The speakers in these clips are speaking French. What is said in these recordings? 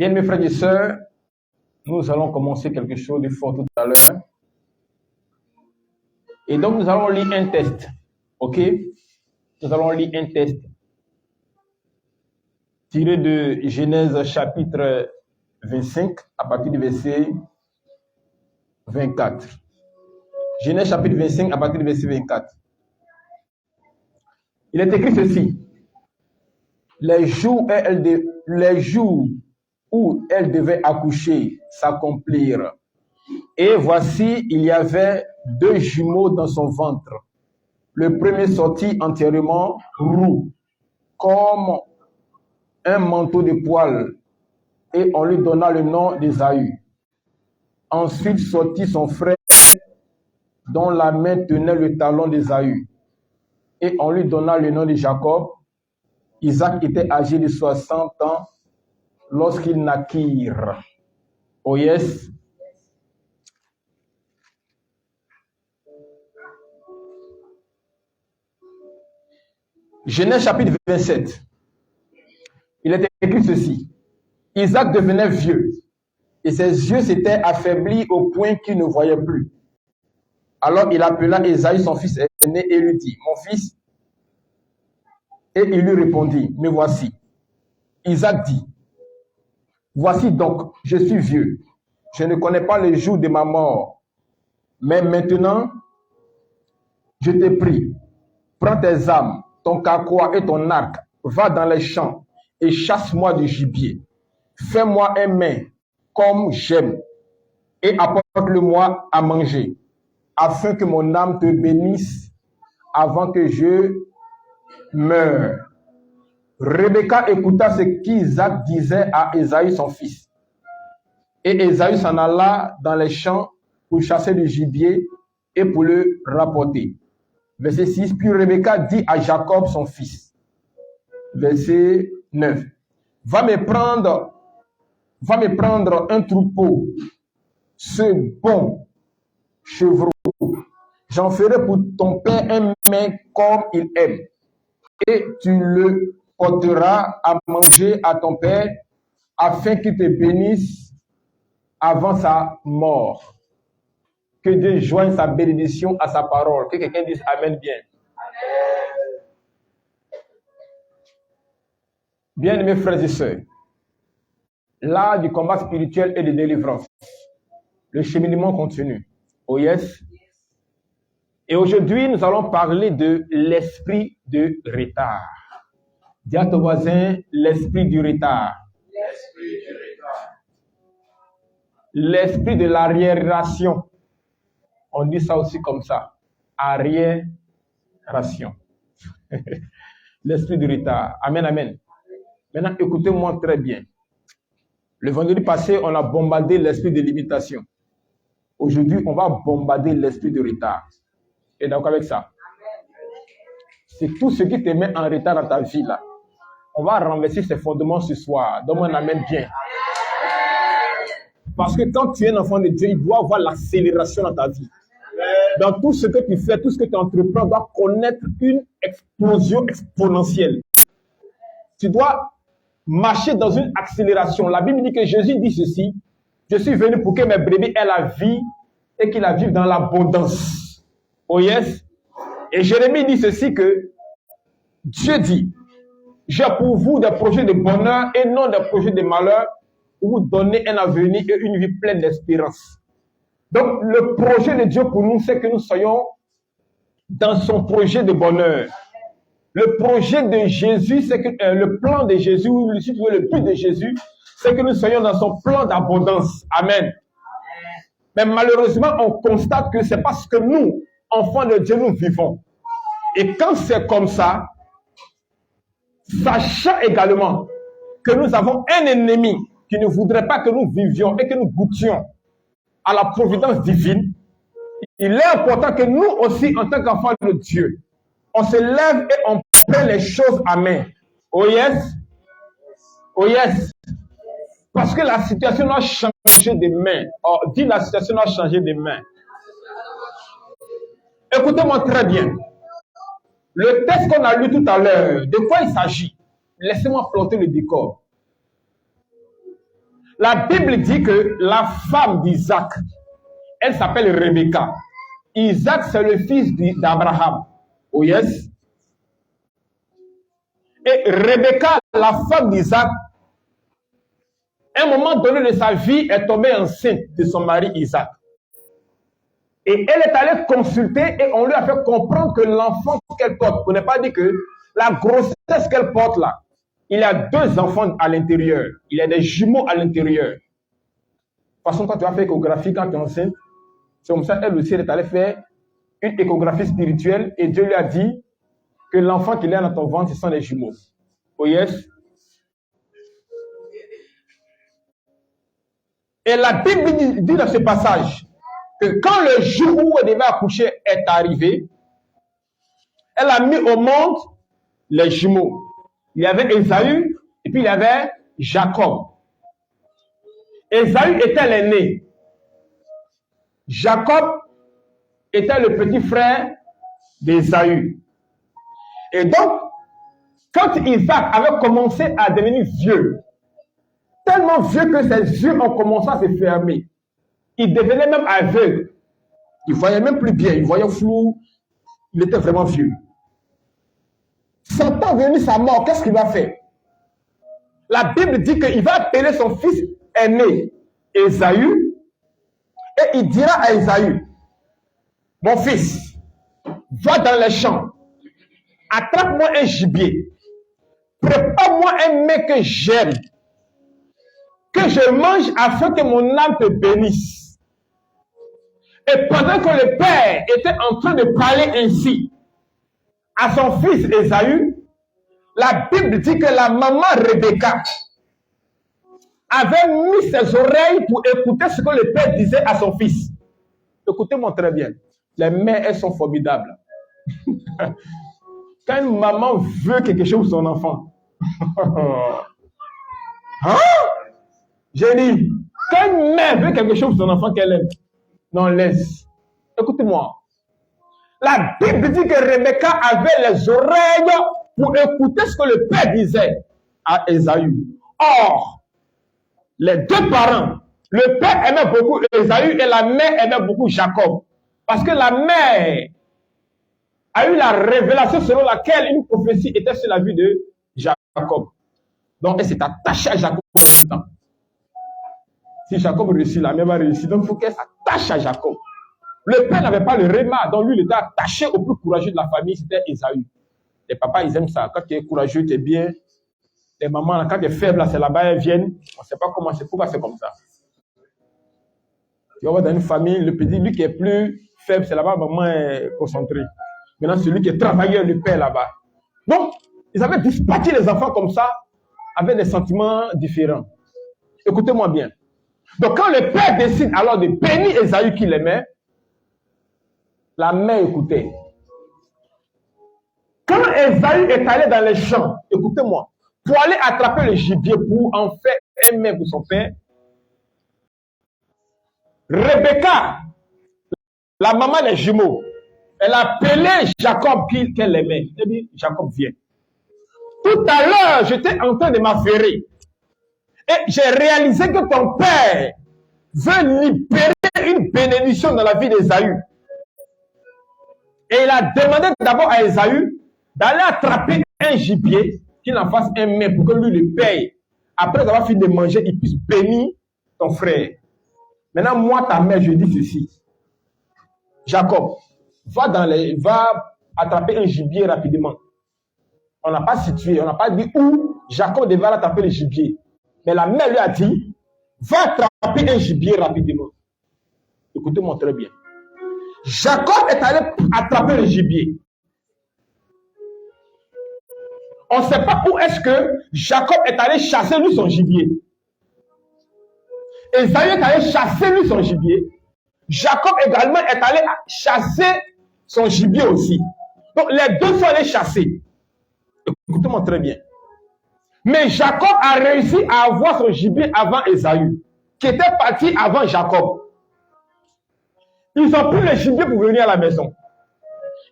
Bien, mes frères et sœurs, nous allons commencer quelque chose de fort tout à l'heure. Et donc, nous allons lire un test. OK? Nous allons lire un test tiré de Genèse chapitre 25 à partir du verset 24. Genèse chapitre 25 à partir du verset 24. Il est écrit ceci. Les jours où elle devait accoucher s'accomplirent. Et voici, il y avait 2 jumeaux dans son ventre. Le premier sortit entièrement roux, comme un manteau de poils, et on lui donna le nom d'Ésaü. Ensuite sortit son frère, dont la main tenait le talon d'Ésaü, et on lui donna le nom de Jacob. Isaac était âgé de 60 ans lorsqu'ils naquirent. Oh yes. Genèse chapitre 27. Il est écrit ceci. Isaac devenait vieux et ses yeux s'étaient affaiblis au point qu'il ne voyait plus. Alors il appela Ésaü, son fils aîné, et lui dit, mon fils. Et il lui répondit, me voici. Isaac dit, voici donc, je suis vieux. Je ne connais pas le jour de ma mort. Mais maintenant, je te prie, prends tes armes, ton carquois et ton arc, va dans les champs et chasse-moi du gibier. Fais-moi un mets comme j'aime et apporte-le-moi à manger, afin que mon âme te bénisse avant que je meure. Rebecca écouta ce qu'Isaac disait à Ésaü son fils. Et Ésaü s'en alla dans les champs pour chasser du gibier et pour le rapporter. Verset 6, puis Rebecca dit à Jacob son fils. Verset 9, va me prendre un troupeau, ce bon chevreau. J'en ferai pour ton père un mets comme il aime. Et tu le porteras à manger à ton père afin qu'il te bénisse avant sa mort. Que Dieu joigne sa bénédiction à sa parole. Que quelqu'un dise Amen bien. Bien, mes frères et sœurs, l'art du combat spirituel et de délivrance. Le cheminement continue. Oh yes. Et aujourd'hui, nous allons parler de l'esprit de retard. Dis à ton voisin, l'esprit du retard. L'esprit du retard. L'esprit de l'arriération. On dit ça aussi comme ça. Arriération. L'esprit du retard. Amen, amen. Maintenant, écoutez-moi très bien. Le vendredi passé, on a bombardé l'esprit de limitation. Aujourd'hui, on va bombarder l'esprit de retard. Et d'accord avec ça? C'est tout ce qui te met en retard dans ta vie là. On va renverser ces fondements ce soir. Donne-moi un amen bien. Parce que quand tu es un enfant de Dieu, il doit avoir l'accélération dans ta vie. Dans tout ce que tu fais, tout ce que tu entreprends, doit connaître une explosion exponentielle. Tu dois marcher dans une accélération. La Bible dit que Jésus dit ceci. Je suis venu pour que mes brebis aient la vie et qu'ils la vivent dans l'abondance. Oh yes. Et Jérémie dit ceci que Dieu dit, j'ai pour vous des projets de bonheur et non des projets de malheur pour vous donner un avenir et une vie pleine d'espérance. Donc, le projet de Dieu pour nous, c'est que nous soyons dans son projet de bonheur. Le projet de Jésus, c'est que le plan de Jésus, ou si tu veux, le but de Jésus, c'est que nous soyons dans son plan d'abondance. Amen. Mais malheureusement, on constate que c'est parce que nous, enfants de Dieu, nous vivons. Et quand c'est comme ça, sachant également que nous avons un ennemi qui ne voudrait pas que nous vivions et que nous goûtions à la providence divine, il est important que nous aussi, en tant qu'enfants de Dieu, on se lève et on prend les choses à main. Oh yes? Oh yes? Parce que la situation a changé de main. Oh, dis la situation a changé de main. Écoutez-moi très bien. Le texte qu'on a lu tout à l'heure, de quoi il s'agit? Laissez-moi planter le décor. La Bible dit que la femme d'Isaac, elle s'appelle Rebecca. Isaac, c'est le fils d'Abraham. Oh yes. Et Rebecca, la femme d'Isaac, à un moment donné de sa vie, est tombée enceinte de son mari Isaac. Et elle est allée consulter et on lui a fait comprendre que l'enfant qu'elle porte, on n'a pas dit que la grossesse qu'elle porte là, il y a 2 enfants à l'intérieur. Il y a des jumeaux à l'intérieur. De toute façon, quand tu vas faire échographie quand tu es enceinte, c'est comme ça, elle aussi, elle est allée faire une échographie spirituelle et Dieu lui a dit que l'enfant qu'il a dans ton ventre, ce sont des jumeaux. Oh yes. Et la Bible dit dans ce passage que quand le jour où elle devait accoucher est arrivé, elle a mis au monde les jumeaux. Il y avait Ésaü et puis il y avait Jacob. Ésaü était l'aîné. Jacob était le petit frère d'Ésaü. Et donc, quand Isaac avait commencé à devenir vieux, tellement vieux que ses yeux ont commencé à se fermer, il devenait même aveugle. Il voyait même plus bien, il voyait flou, il était vraiment vieux. Satan venu sa mort, qu'est-ce qu'il va faire? La Bible dit qu'il va appeler son fils aîné, Ésaü, et il dira à Ésaü, mon fils, va dans les champs, attrape-moi un gibier, prépare-moi un mets que j'aime, que je mange afin que mon âme te bénisse. Et pendant que le père était en train de parler ainsi à son fils Ésaü, la Bible dit que la maman Rebecca avait mis ses oreilles pour écouter ce que le père disait à son fils. Écoutez-moi très bien. Les mères, elles sont formidables. Quand une maman veut quelque chose pour son enfant, hein? J'ai dit, quand une mère veut quelque chose pour son enfant qu'elle aime, non, laisse. Écoutez-moi. La Bible dit que Rebecca avait les oreilles pour écouter ce que le père disait à Ésaü. Or, les 2 parents, le père aimait beaucoup Ésaü et la mère aimait beaucoup Jacob. Parce que la mère a eu la révélation selon laquelle une prophétie était sur la vie de Jacob. Donc, elle s'est attachée à Jacob tout le temps. Si Jacob réussit, la mère va réussir. Donc, il faut qu'elle s'attache à Jacob. Le père n'avait pas le réma, donc lui, il était attaché au plus courageux de la famille, c'était Ésaü. Les papas, ils aiment ça. Quand tu es courageux, tu es bien. Les mamans, quand tu es faible, c'est là-bas, elles viennent. On ne sait pas comment c'est, pourquoi c'est comme ça. Tu vas voir dans une famille, le petit, lui qui est plus faible, c'est là-bas, maman est concentrée. Maintenant, celui qui est travailleur, le père là-bas. Donc, ils avaient dispatché les enfants comme ça, avec des sentiments différents. Écoutez-moi bien. Donc, quand le père décide alors de bénir Ésaü qu'il aimait, la mère écoutait. Quand Ésaü est allé dans les champs, écoutez-moi, pour aller attraper le gibier pour en faire un mets pour son père, Rebecca, la maman des jumeaux, elle a appelé Jacob qu'elle aimait. Elle dit, Jacob, viens. Tout à l'heure, j'étais en train de m'affairer. Et j'ai réalisé que ton père veut libérer une bénédiction dans la vie d'Ésaü. Et il a demandé d'abord à Ésaü d'aller attraper un gibier, qu'il en fasse un mets pour que lui le paye. Après avoir fini de manger, il puisse bénir ton frère. Maintenant, moi, ta mère, je dis ceci. Jacob, va attraper un gibier rapidement. On n'a pas situé, on n'a pas dit où Jacob devait attraper le gibier. Mais la mère lui a dit, va attraper un gibier rapidement. Écoutez-moi très bien. Jacob est allé attraper le gibier. On ne sait pas où est-ce que Jacob est allé chasser lui son gibier. Ésaü est allé chasser lui son gibier. Jacob également est allé chasser son gibier aussi. Donc les deux sont allés chasser. Écoutez-moi très bien. Mais Jacob a réussi à avoir son gibier avant Ésaü, qui était parti avant Jacob. Ils ont pris le gibier pour venir à la maison.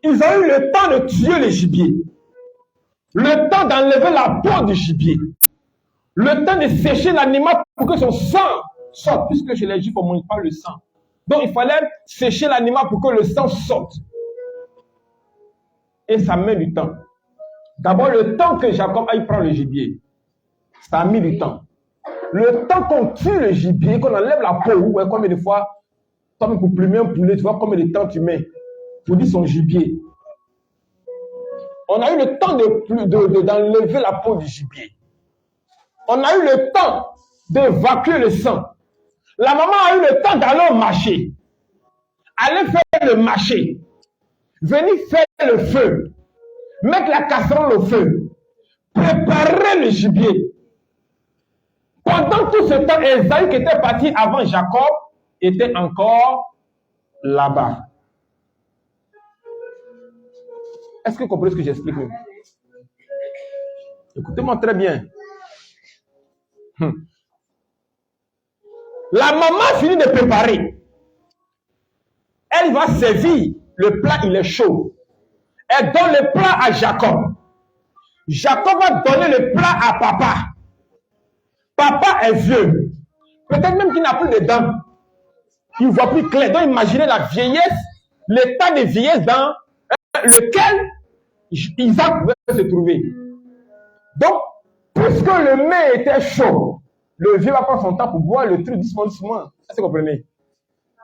Ils ont eu le temps de tuer le gibier. Le temps d'enlever la peau du gibier. Le temps de sécher l'animal pour que son sang sorte, puisque chez les Juifs, on ne mange pas le sang. Donc, il fallait sécher l'animal pour que le sang sorte. Et ça met du temps. D'abord, le temps que Jacob aille prendre le gibier, ça a mis du temps. Le temps qu'on tue le gibier, qu'on enlève la peau, ouais, combien de fois, comme pour plumer un poulet, tu vois combien de temps tu mets pour dire son gibier. On a eu le temps d'enlever la peau du gibier. On a eu le temps d'évacuer le sang. La maman a eu le temps d'aller au marché. Aller faire le marché. Venir faire le feu. Mettre la casserole au feu. Préparer le gibier. Pendant tout ce temps, Esaü qui était parti avant Jacob était encore là-bas. Est-ce que vous comprenez ce que j'explique? Écoutez-moi très bien. La maman finit de préparer. Elle va servir. Le plat, il est chaud. Elle donne le plat à Jacob. Jacob va donner le plat à papa. Papa est vieux. Peut-être même qu'il n'a plus de dents. Il ne voit plus clair. Donc imaginez la vieillesse, l'état de vieillesse dans lequel Isaac va se trouver. Donc, puisque le mets était chaud, le vieux va prendre son temps pour boire le truc doucement. Est-ce que vous comprenez?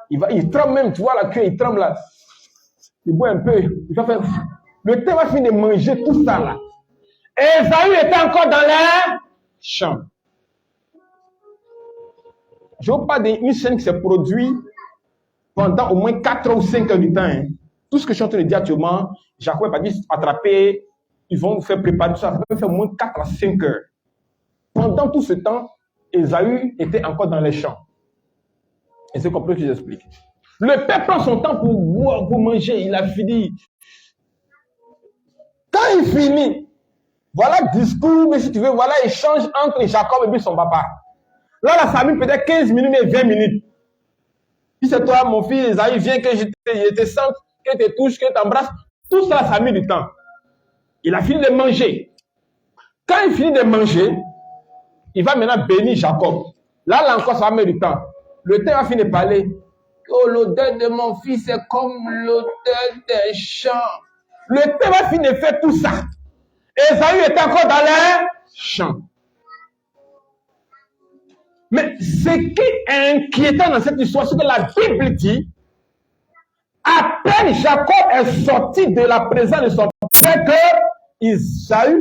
Il tremble même, tu vois la queue, il tremble là. Il boit un peu. Il va faire... Le thé va finir de manger tout ça là. Et Esaü était encore dans les champs. Je vous parle d'une scène qui s'est produite pendant au moins 4 ou 5 heures du temps. Hein. Tout ce que je suis en train de dire actuellement, Jacob n'a pas dit attraper, ils vont faire préparer tout ça. Ça peut faire au moins 4 à 5 heures. Pendant tout ce temps, Esaü était encore dans les champs. Et c'est comme ça que j'explique. Le père prend son temps pour boire, pour manger. Il a fini. Quand il finit, voilà le discours, mais si tu veux, voilà l'échange entre Jacob et puis son papa. Là, la famille peut-être 15 minutes, mais 20 minutes. Si c'est toi, mon fils, Esaü, viens que je te sente, que je te touche, que je t'embrasse. Tout ça, ça a mis du temps. Il a fini de manger. Quand il finit de manger, il va maintenant bénir Jacob. Là encore, ça va mettre du temps. Le temps va finir de parler. Oh, l'odeur de mon fils est comme l'odeur des champs. Le temps va finir de faire tout ça. Esaü était encore dans les champs. Mais ce qui est inquiétant dans cette histoire, c'est que la Bible dit, à peine Jacob est sorti de la présence de son père, que Esaü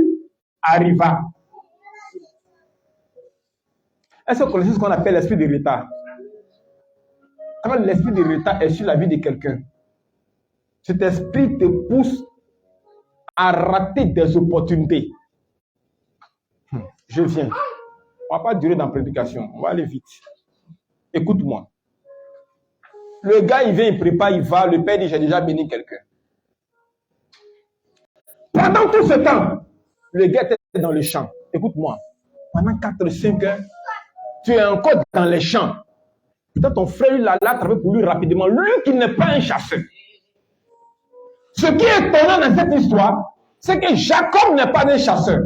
arriva. Est-ce que vous connaissez ce qu'on appelle l'esprit de retard? Quand l'esprit de retard est sur la vie de quelqu'un, cet esprit te pousse à rater des opportunités. Je viens. On ne va pas durer dans la prédication. On va aller vite. Écoute-moi. Le gars, il vient, il prépare, il va. Le père dit, j'ai déjà béni quelqu'un. Pendant tout ce temps, le gars était dans le champ. Écoute-moi. Pendant 4-5 heures, tu es encore dans les champs. Peut-être ton frère, il a travaillé pour lui rapidement. Lui qui n'est pas un chasseur. Ce qui est étonnant dans cette histoire, c'est que Jacob n'est pas un chasseur.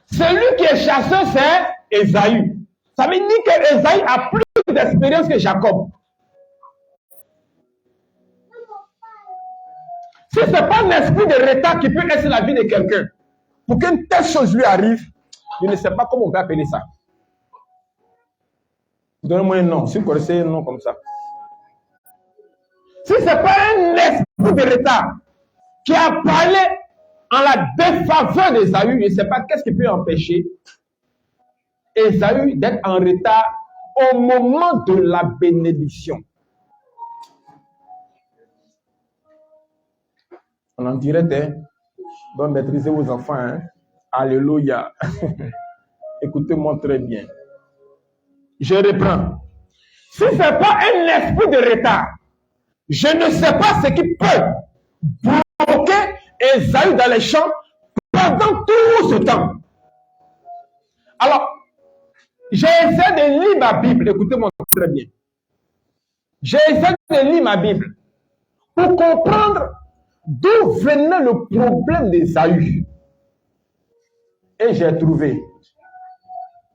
Celui qui est chasseur, c'est Esaü. Ça veut dire que Esaü a plus d'expérience que Jacob. Si ce n'est pas un esprit de retard qui peut être sur la vie de quelqu'un, pour qu'une telle chose lui arrive, je ne sais pas comment on peut appeler ça. Donnez-moi un nom, si vous connaissez un nom comme ça. Si ce n'est pas un esprit de retard qui a parlé en la défaveur d'Esaü, je ne sais pas qu'est-ce qui peut empêcher Esaü d'être en retard au moment de la bénédiction. On en dirait, hein? Donc maîtrisez vos enfants. Hein? Alléluia. Écoutez-moi très bien. Je reprends. Si ce n'est pas un esprit de retard, je ne sais pas ce qui peut bloquer Esaü dans les champs pendant tout ce temps. Alors, j'ai essayé de lire ma Bible. Écoutez-moi très bien. J'ai essayé de lire ma Bible pour comprendre d'où venait le problème d'Esaü. Et j'ai trouvé.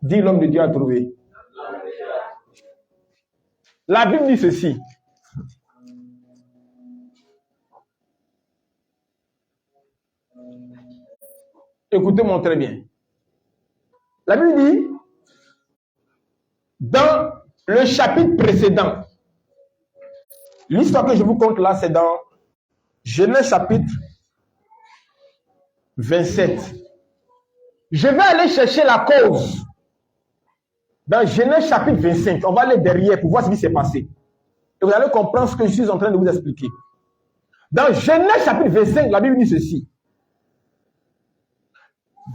Dis l'homme de Dieu a trouvé. La Bible dit ceci. Écoutez-moi très bien. La Bible dit, dans le chapitre précédent, l'histoire que je vous conte là, c'est dans Genèse chapitre 27. Je vais aller chercher la cause. Dans Genèse chapitre 25, on va aller derrière pour voir ce qui s'est passé. Et vous allez comprendre ce que je suis en train de vous expliquer. Dans Genèse chapitre 25, la Bible dit ceci.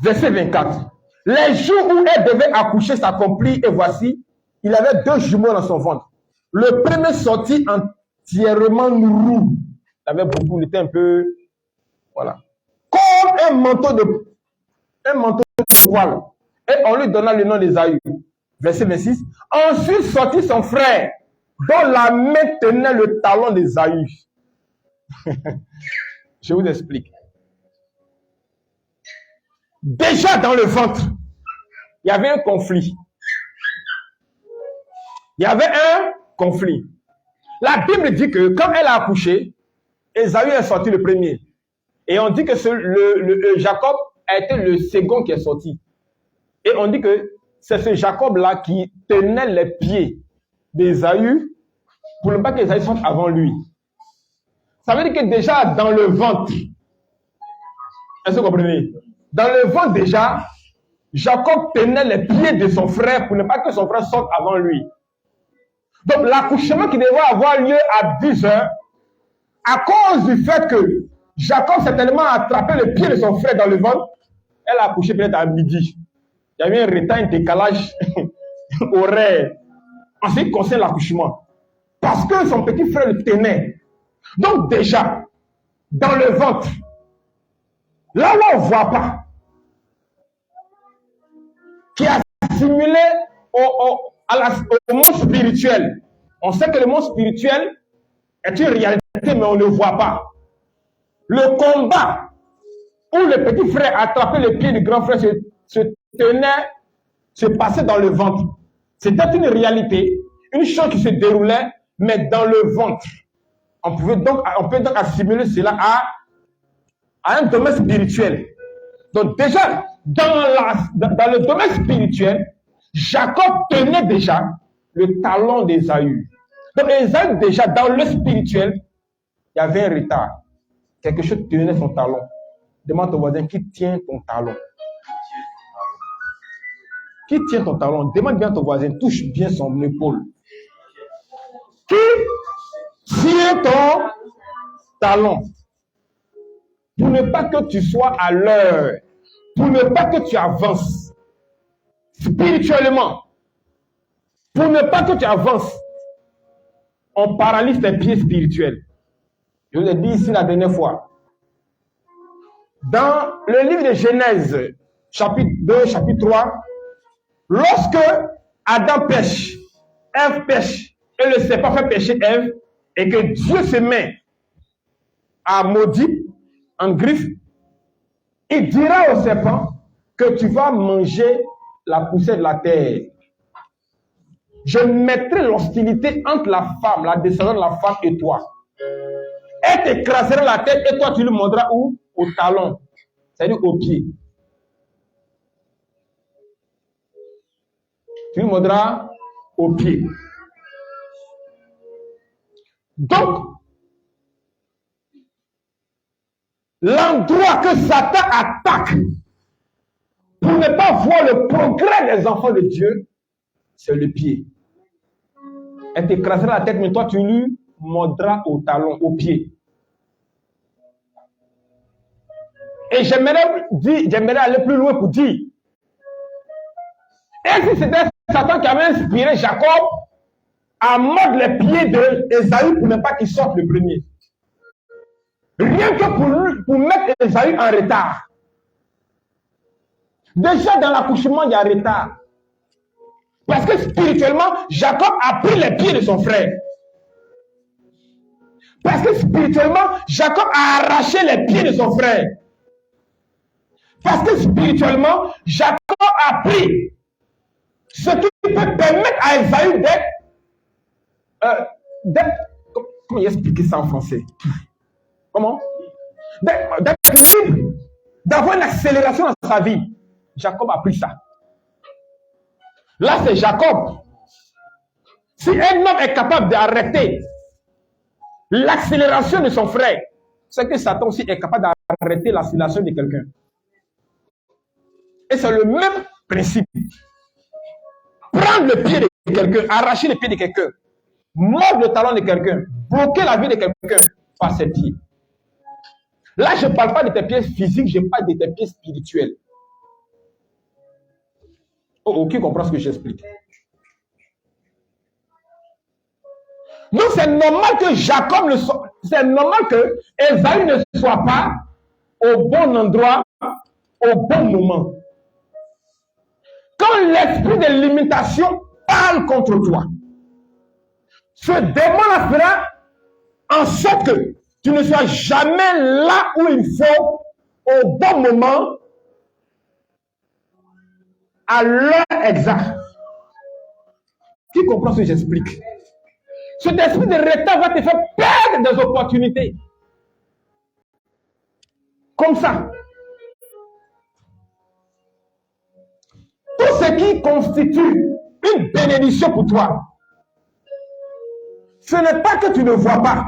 Verset 24. Les jours où elle devait accoucher s'accomplirent et voici, il avait 2 jumeaux dans son ventre. Le premier sortit entièrement nourri. Il avait beaucoup, il était un peu, voilà. Comme un manteau de poil. Et on lui donna le nom d'Ésaü. Verset 26. Ensuite sortit son frère, dont la main tenait le talon d'Ésaü. Je vous explique. Déjà dans le ventre, il y avait un conflit. Il y avait un conflit. La Bible dit que quand elle a accouché, Ésaü est sorti le premier. Et on dit que Jacob a été le second qui est sorti. Et on dit que c'est ce Jacob-là qui tenait les pieds d'Ésaü pour ne pas qu'Ésaü sorte avant lui. Ça veut dire que déjà dans le ventre, est-ce que vous comprenez? Dans le ventre déjà, Jacob tenait les pieds de son frère pour ne pas que son frère sorte avant lui. Donc l'accouchement qui devait avoir lieu à 10 heures, à cause du fait que Jacob s'est tellement attrapé le pied de son frère dans le ventre, elle a accouché peut-être à midi. Il y avait un retard, un décalage horaire en ce qui concerne l'accouchement. Parce que son petit frère le tenait. Donc déjà, dans le ventre, là où on ne voit pas, qui est assimilé au monde spirituel. On sait que le monde spirituel est une réalité, mais on ne le voit pas. Le combat où le petit frère attrapait le pied du grand frère se passait dans le ventre. C'était une réalité, une chose qui se déroulait, mais dans le ventre. On peut donc assimiler cela à un domaine spirituel. Donc déjà, dans le domaine spirituel, Jacob tenait déjà le talon d'Ésaü. Donc Ésaü, déjà, dans le spirituel, il y avait un retard. Quelque chose tenait son talon. Demande à ton voisin, qui tient ton talon? Qui tient ton talon? Demande bien à ton voisin, touche bien son épaule. Qui tient ton talon? Pour ne pas que tu sois à l'heure, pour ne pas que tu avances spirituellement, pour ne pas que tu avances, on paralyse tes pieds spirituels. Je vous l'ai dit ici la dernière fois. Dans le livre de Genèse, chapitre 2, chapitre 3, lorsque Adam pêche, Ève pêche, et le serpent fait pécher Ève, et que Dieu se met à maudit, en griffe, il dira au serpent que tu vas manger la poussière de la terre. Je mettrai l'hostilité entre la femme, la descendante de la femme et toi. Elle t'écrasera la tête et toi tu lui mordras où? Au talon, c'est-à-dire au pied. Tu lui mordras au pied. Donc, l'endroit que Satan attaque pour ne pas voir le progrès des enfants de Dieu, c'est le pied. Elle t'écrasera la tête, mais toi, tu lui mordras au talon, au pied. Et j'aimerais aller plus loin pour dire, et si c'était Satan qui avait inspiré Jacob à mordre les pieds d'Ésaü pour ne pas qu'il sorte le premier. Rien que pour mettre Ésaü en retard. Déjà dans l'accouchement, il y a retard. Parce que spirituellement, Jacob a pris les pieds de son frère. Parce que spirituellement, Jacob a arraché les pieds de son frère. Parce que spirituellement, Jacob a appris ce qui peut permettre à Esaü comment expliquer ça en français? Comment? D'être libre, d'avoir une accélération dans sa vie. Jacob a appris ça. Là, c'est Jacob. Si un homme est capable d'arrêter l'accélération de son frère, c'est que Satan aussi est capable d'arrêter l'accélération de quelqu'un. Et c'est le même principe. Prendre le pied de quelqu'un, arracher le pied de quelqu'un, mordre le talon de quelqu'un, bloquer la vie de quelqu'un par ses pieds. Là, je ne parle pas de tes pieds physiques, je parle de tes pieds spirituels. Oh, qui comprend ce que j'explique? Donc, c'est normal que Jacob ne soit, c'est normal que Esaü ne soit pas au bon endroit, au bon moment. Quand l'esprit de limitation parle contre toi, ce démon-là fera en sorte que tu ne sois jamais là où il faut, au bon moment, à l'heure exacte. Qui comprend ce que j'explique? Cet esprit de retard va te faire perdre des opportunités. Comme ça. Tout ce qui constitue une bénédiction pour toi, ce n'est pas que tu ne vois pas.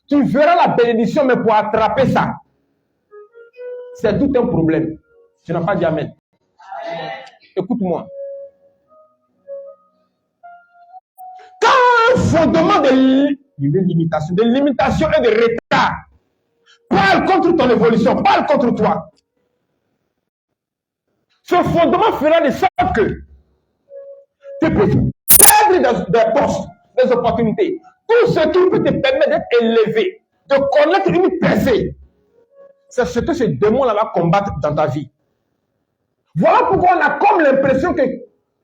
Tu verras la bénédiction, mais pour attraper ça, c'est tout un problème. Tu n'as pas dit amen. Écoute-moi. Quand un fondement de limitation et de retard parle contre ton évolution, parle contre toi, ce fondement fera de sorte que tu peux perdre des postes, des opportunités. Tout ce qui peut te permettre d'être élevé, de connaître une percée, c'est ce que ce démon-là va combattre dans ta vie. Voilà pourquoi on a comme l'impression que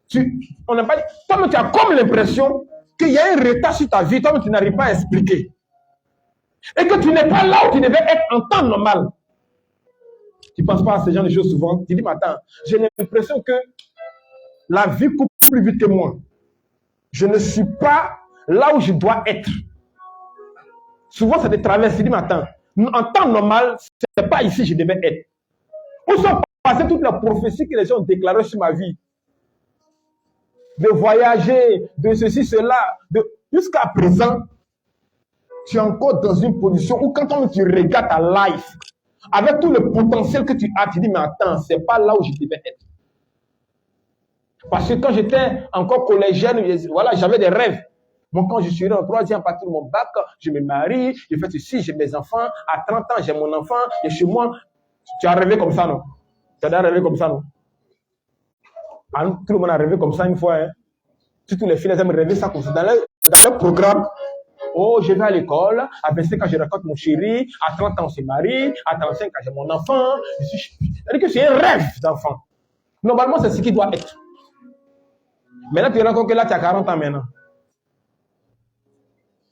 toi-même tu as comme l'impression qu'il y a un retard sur ta vie, toi-même tu n'arrives pas à expliquer. Et que tu n'es pas là où tu devais être en temps normal. Tu ne penses pas à ce genre de choses souvent. Tu dis, mais attends, j'ai l'impression que la vie coupe plus vite que moi. Je ne suis pas là où je dois être. Souvent, ça te traverse. Tu dis, mais attends, en temps normal, ce n'est pas ici que je devais être. Où sont passées toutes les prophéties que les gens ont déclarées sur ma vie? De voyager, de ceci, cela. Jusqu'à présent, tu es encore dans une position où quand tu regardes ta life, avec tout le potentiel que tu as, tu dis, mais attends, c'est pas là où je devais être. Parce que quand j'étais encore collégienne, voilà, j'avais des rêves. Bon, quand je suis en 3e, à partir de mon bac, je me marie, je fais ceci, j'ai mes enfants. À 30 ans, j'ai mon enfant, et chez moi, tu as rêvé comme ça, non? Tu as rêvé comme ça, non? Ah, tout le monde a rêvé comme ça une fois. Hein? Tous les filles aiment rêver ça comme ça. Dans le programme, oh, je vais à l'école, à 25 ans, je rencontre mon chéri, à 30 ans, on se marie, à 35 ans, j'ai mon enfant. C'est-à-dire que c'est un rêve d'enfant. Normalement, c'est ce qui doit être. Maintenant, tu te rends compte que là, tu as 40 ans maintenant.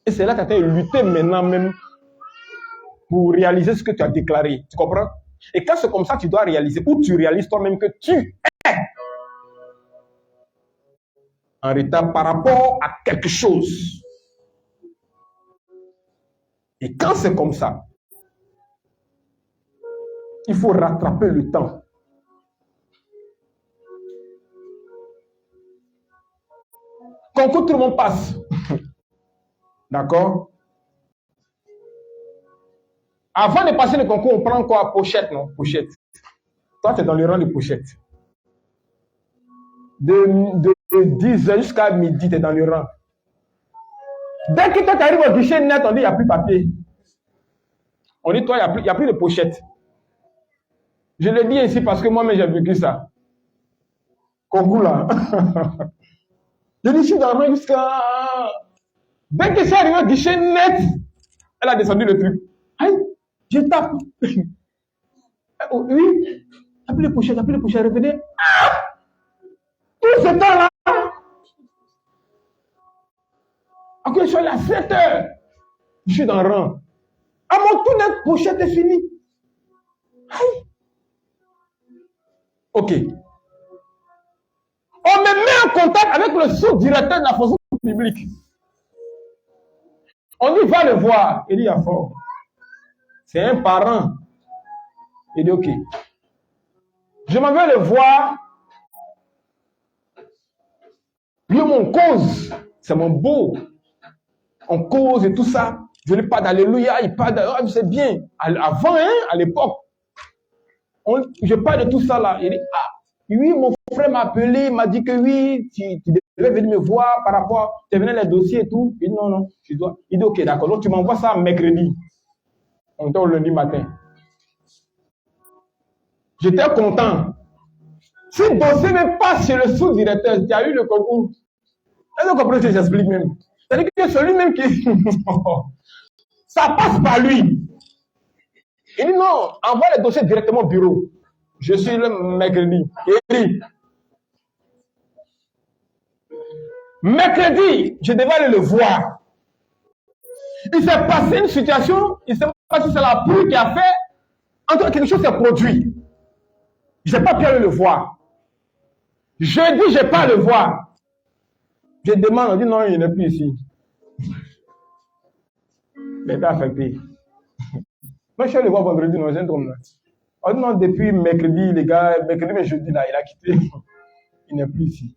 Et c'est là que tu as lutté maintenant même pour réaliser ce que tu as déclaré. Tu comprends? Et quand c'est comme ça, tu dois réaliser, ou tu réalises toi-même que tu es en retard par rapport à quelque chose. Et quand c'est comme ça, il faut rattraper le temps. Concours, tout le monde passe. D'accord? Avant de passer le concours, on prend quoi? Pochette, non? Pochette. Toi, tu es dans le rang de pochette. De 10h jusqu'à midi, tu es dans le rang. Dès que toi, tu arrives au guichet net, on dit, il n'y a plus de papier. On dit, toi, il n'y a plus de pochette. Je le dis ici parce que moi-même, j'ai vécu ça. Concours, là. Je dis, je suis dans le rang jusqu'à... Dès que c'est arrivé au guichet net, elle a descendu le truc. Aïe, je tape. Oui, appelez le pochette, revenez. Ah! Tout ce temps-là. Ok, je suis allé à 7h. Je suis dans le rang. À mon tour, notre pochette est finie. Aïe. Ok. On me met en contact avec le sous-directeur de la fonction publique. On dit, va le voir. Il dit, à fort. C'est un parent. Il dit, ok. Je m'en vais le voir. Lui, on cause. C'est mon beau. On cause et tout ça. Je lui parle d'Alléluia. Il parle de... c'est bien. Avant, hein, à l'époque. Je parle de tout ça là. Il dit, ah, oui, mon frère m'a appelé, m'a dit que oui, tu devais venir me voir par rapport, tu venais les dossiers et tout. Il dit, non, je dois. Il dit, ok, d'accord. Donc, tu m'envoies ça mercredi. On était au lundi matin. J'étais content. Si le dossier me passe chez le sous-directeur, tu as eu le concours. Est-ce que vous comprenez ce que j'explique même? C'est-à-dire que c'est lui-même qui... ça passe par lui. Il dit non, envoie les dossiers directement au bureau. Je suis le mercredi. Il dit, mercredi, je devais aller le voir. Il s'est passé une situation, il ne sait pas si c'est la pluie qui a fait, en tout cas quelque chose s'est produit. Je n'ai pas pu aller le voir. Jeudi, je n'ai pas à le voir. Je demande, on dit non, il n'est plus ici. Il était affecté. Moi, je suis allé le voir vendredi, non, j'ai un drôme là. On dit non, depuis mercredi, les gars, mercredi, mais jeudi, là, il a quitté. Il n'est plus ici.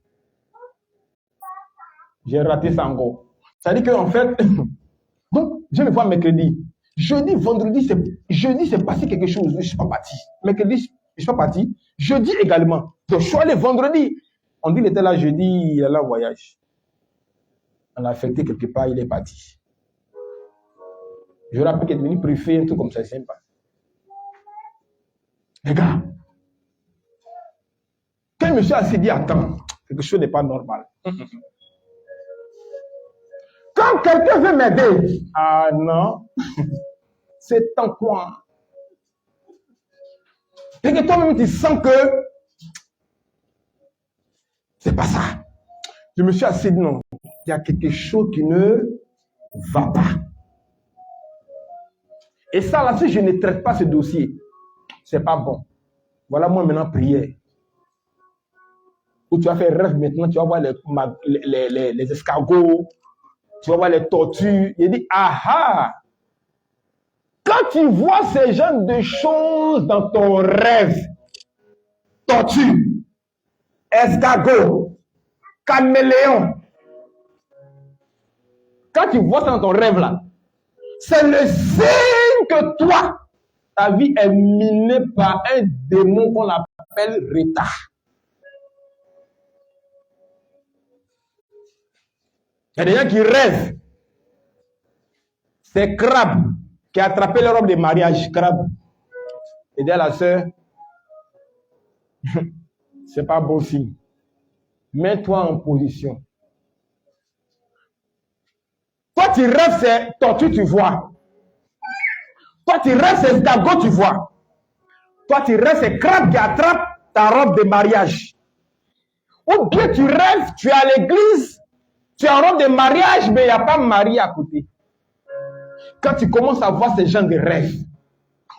J'ai raté ça encore. Ça dit qu'en fait, donc, je vais le voir mercredi. Jeudi, vendredi, c'est passé quelque chose. Je ne suis pas parti. Mercredi, je ne suis pas parti. Jeudi également. Donc, je suis allé vendredi. On dit qu'il était là jeudi, il est là en voyage. On l'a affecté quelque part, il est parti. Je rappelle qu'il est devenu préfet, un truc comme ça, c'est sympa. Les gars, quand monsieur a dit, attends, quelque chose n'est pas normal. Quand quelqu'un veut m'aider, ah non, c'est en quoi? Et que toi-même tu sens que c'est pas ça. Je me suis assez dit non, il y a quelque chose qui ne va pas. Et ça là, si je ne traite pas ce dossier, c'est pas bon. Voilà moi maintenant prière. Où tu vas faire rêve maintenant, tu vas voir les escargots, tu vas voir les tortues. Il dit, ah! Quand tu vois ces genres de choses dans ton rêve, tortue, escargot, caméléon, quand tu vois ça dans ton rêve là, c'est le signe que toi, ta vie est minée par un démon qu'on appelle Rita. Il y a des gens qui rêvent. C'est Crabe qui a attrapé la robe de mariage. Crabe. Et dit à la sœur, c'est pas bon signe. Mets-toi en position. Toi, tu rêves, c'est tortue, tu vois. Toi, tu rêves, c'est escargot, tu vois. Toi, tu rêves, c'est Crabe qui attrape ta robe de mariage. Ou bien tu rêves, tu es à l'église, tu es en robe de mariage, mais il n'y a pas Marie à côté. Quand tu commences à voir ces gens de rêves,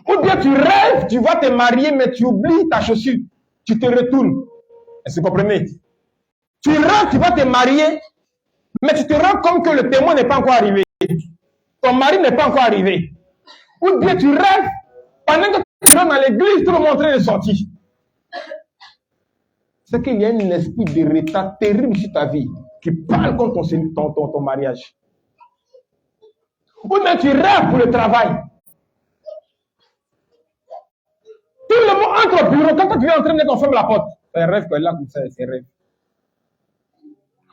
ou bien tu rêves, tu vas te marier, mais tu oublies ta chaussure, tu te retournes. Est-ce que vous comprenez? Tu rêves, tu vas te marier, mais tu te rends compte que le témoin n'est pas encore arrivé. Ton mari n'est pas encore arrivé. Ou bien tu rêves, pendant que tu es dans l'église, tout le monde est en train de sortir. C'est qu'il y a un esprit de retard terrible sur ta vie qui parle contre ton mariage. Ou bien tu rêves pour le travail. Tout le monde entre au bureau. Quand tu es en train de qu'on ferme la porte, c'est un rêve qu'elle est là comme ça, c'est un rêve.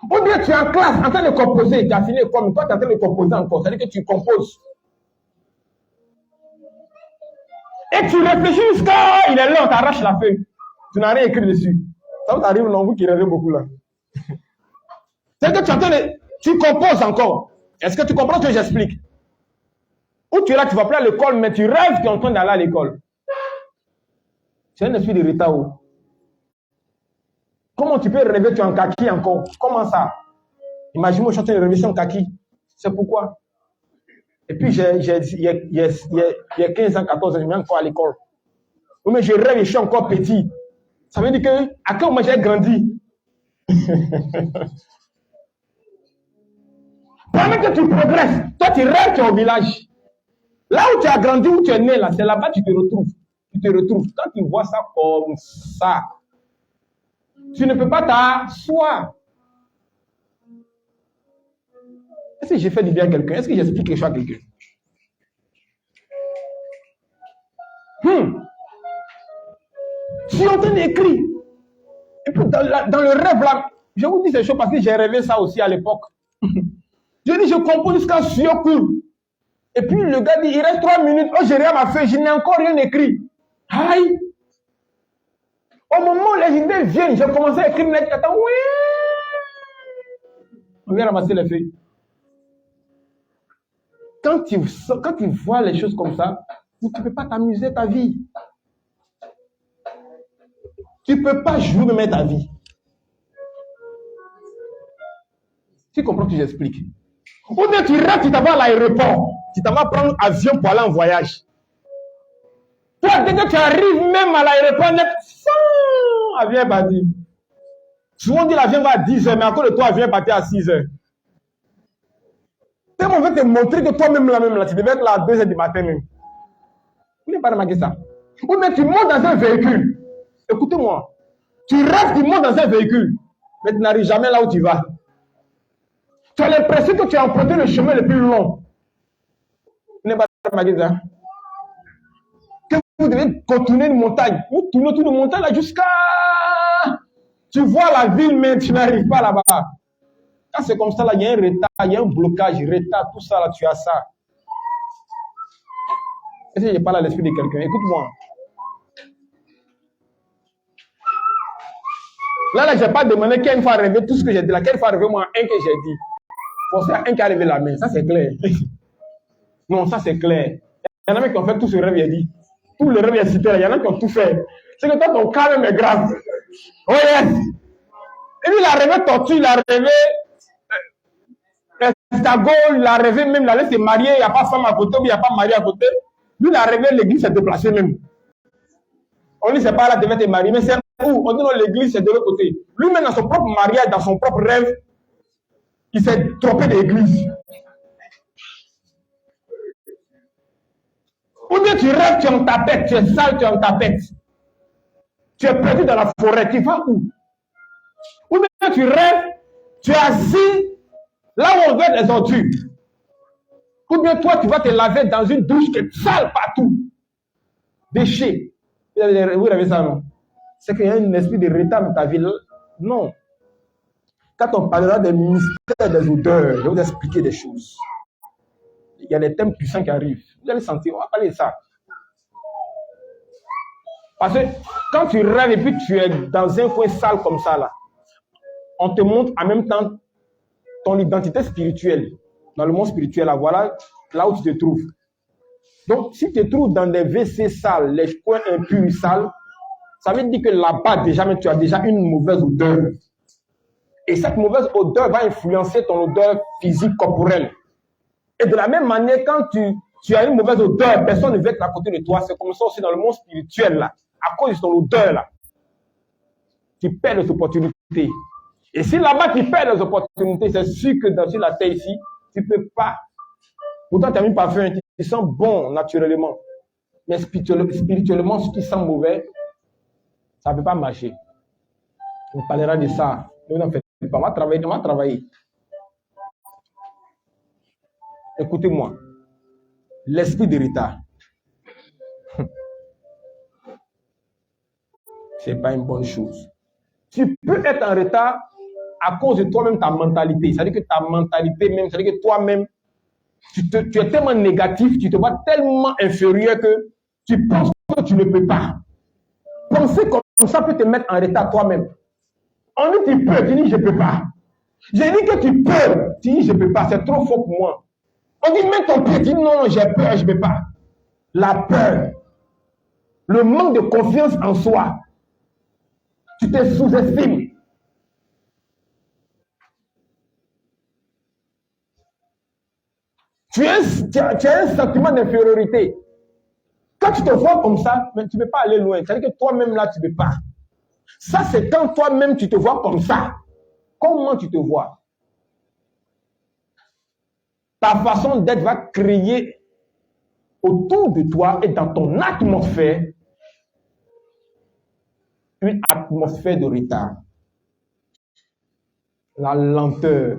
Ou bien tu es en classe en train de composer. Tu as fini comme toi, tu es en train de composer encore. C'est-à-dire que tu composes. Et tu réfléchis jusqu'à il est là, on t'arrache la feuille. Tu n'as rien écrit dessus. Ça vous arrive, non, vous qui rêvez beaucoup là. C'est-à-dire que tu composes encore. Est-ce que tu comprends ce que j'explique? Ou tu es là, tu ne vas plus à l'école, mais tu rêves que tu es en train d'aller à l'école. C'est un esprit de retard. Comment tu peux rêver que tu es en kaki encore? Comment ça? Imagine-moi, je suis en train de rêver en kaki. C'est pourquoi? Et puis, il y a 15 ans, 14 ans, je suis encore à l'école. Oui, mais je rêve et je suis encore petit. Ça veut dire que, à quand moi j'ai grandi? Pendant que tu progresses, toi tu rêves, tu es au village. Là où tu as grandi, où tu es né, là, c'est là-bas que tu te retrouves. Tu te retrouves. Quand tu vois ça comme ça, tu ne peux pas t'asseoir. Est-ce que j'ai fait du bien à quelqu'un? Est-ce que j'explique quelque chose à quelqu'un? Je suis en train d'écrire. Et puis dans le rêve là, je vous dis ces choses parce que j'ai rêvé ça aussi à l'époque. Je dis, je compose jusqu'à sur cool. Et puis le gars dit, il reste 3 minutes. Oh, j'ai rien à faire, je n'ai encore rien écrit. Aïe! Au moment où les idées viennent, j'ai commencé à écrire une lettre. Attends, oui! On vient ramasser les feuilles. Quand tu vois les choses comme ça, tu ne peux pas t'amuser ta vie. Tu ne peux pas jouer même ta vie. Tu comprends ce que j'explique? Ou bien tu rêves, tu t'en vas à l'aéroport. Tu t'en vas prendre avion pour aller en voyage. Toi, dès que tu arrives même à l'aéroport, l'avion est parti. Souvent on dit l'avion va à 10h, mais à cause de toi, l'avion est parti à 6h. On veut te montrer que toi-même, là, tu devais être là à 2h du matin même. Vous n'avez pas remarqué ça? Ou bien tu montes dans un véhicule. Écoutez-moi. Tu rêves, tu montes dans un véhicule. Mais tu n'arrives jamais là où tu vas. Tu as l'impression que tu as emprunté le chemin le plus long. Vous n'avez pas remarqué ça? Que vous devez contourner une montagne. Vous tournez autour de la montagne là jusqu'à... Tu vois la ville, mais tu n'arrives pas là-bas. Quand c'est comme ça, là, il y a un retard, il y a un blocage, retard, tout ça, là, tu as ça. Est-ce que je parle à l'esprit de quelqu'un? Écoute-moi. Là, je n'ai pas demandé quelle fois arriver tout ce que j'ai dit. Là, quelle fois arriver moi, un que j'ai dit. Pour faire un qui a levé la main, ça c'est clair. Non, ça c'est clair. Il y en a qui ont fait tout ce rêve, il a dit. Tout le rêve est cité là, il y en a qui ont tout fait. C'est que toi, ton cas même est grave. Oh yes! Et lui, il a rêvé tortue, il a rêvé Estago, il a rêvé même, il allait se marier, il n'y a pas femme à côté, il n'y a pas mari à côté. Lui, il a rêvé, l'église s'est déplacée même. On dit, c'est pas là, tu devais te marier, mais c'est où? On dit, non, l'église, c'est de l'autre côté. Lui-même, dans son propre mariage, dans son propre rêve, il s'est trompé d'église. Ou bien tu rêves, tu es en tapette, tu es sale, tu es en tapette. Tu es perdu dans la forêt, tu vas où? Ou bien tu rêves, tu es assis là où on veut les ordures. Ou bien toi, tu vas te laver dans une douche qui est sale partout. Déchets. Vous avez ça, non? C'est qu'il y a un esprit de retard dans ta vie. Non. Quand on parlera des mystères des odeurs, je vais vous expliquer des choses. Il y a des thèmes puissants qui arrivent. Vous allez sentir, on va parler de ça. Parce que quand tu rêves et puis tu es dans un coin sale comme ça, là, on te montre en même temps ton identité spirituelle. Dans le monde spirituel, là, voilà là où tu te trouves. Donc, si tu te trouves dans des WC sales, les coins impurs sales, ça veut dire que là-bas, déjà, tu as déjà une mauvaise odeur. Et cette mauvaise odeur va influencer ton odeur physique, corporelle. Et de la même manière, quand tu as une mauvaise odeur, personne ne veut être à côté de toi. C'est comme ça aussi dans le monde spirituel, là. À cause de ton odeur, là. Tu perds les opportunités. Et si là-bas, tu perds les opportunités, c'est sûr que sur la terre ici, tu ne peux pas. Pourtant, tu as mis parfum, tu sens bon naturellement. Mais spirituellement, si tu sens mauvais, ça ne peut pas marcher. On parlera de ça. On va travailler. Écoutez-moi. L'esprit de retard. Ce n'est pas une bonne chose. Tu peux être en retard à cause de toi-même, ta mentalité. C'est-à-dire que ta mentalité même, c'est-à-dire que toi-même, tu es tellement négatif, tu te vois tellement inférieur que tu penses que tu ne peux pas. Penser comme ça peut te mettre en retard toi-même. On dit tu peux, tu dis je ne peux pas. J'ai dit que tu peux, tu dis je ne peux pas, c'est trop fort pour moi. On dit mets ton pied, tu dis non, j'ai peur, je ne peux pas. La peur, le manque de confiance en soi, tu te sous-estimes. Tu as un sentiment d'infériorité. Quand tu te vois comme ça, mais tu ne peux pas aller loin. C'est-à-dire que toi-même là, tu ne peux pas. Ça, c'est quand toi-même, tu te vois comme ça. Comment tu te vois? Ta façon d'être va créer autour de toi et dans ton atmosphère une atmosphère de retard. La lenteur.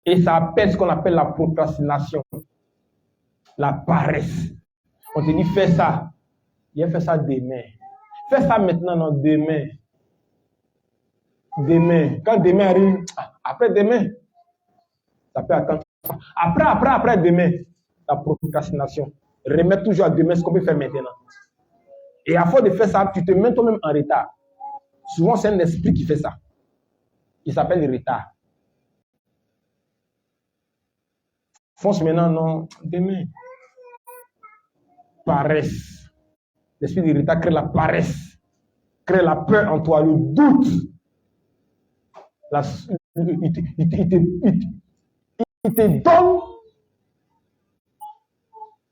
Et ça appelle ce qu'on appelle la procrastination. La paresse. On te dit, fais ça. Viens faire ça demain. Fais ça maintenant, non, demain. Demain. Quand demain arrive, après demain, ça peut attendre. Après demain, la procrastination. Remettre toujours à demain ce qu'on peut faire maintenant. Et à force de faire ça, tu te mets toi-même en retard. Souvent, c'est un esprit qui fait ça. Il s'appelle le retard. Fonce maintenant, non, demain. Paresse. L'esprit de retard crée la paresse, crée la peur en toi, le doute. Il te donne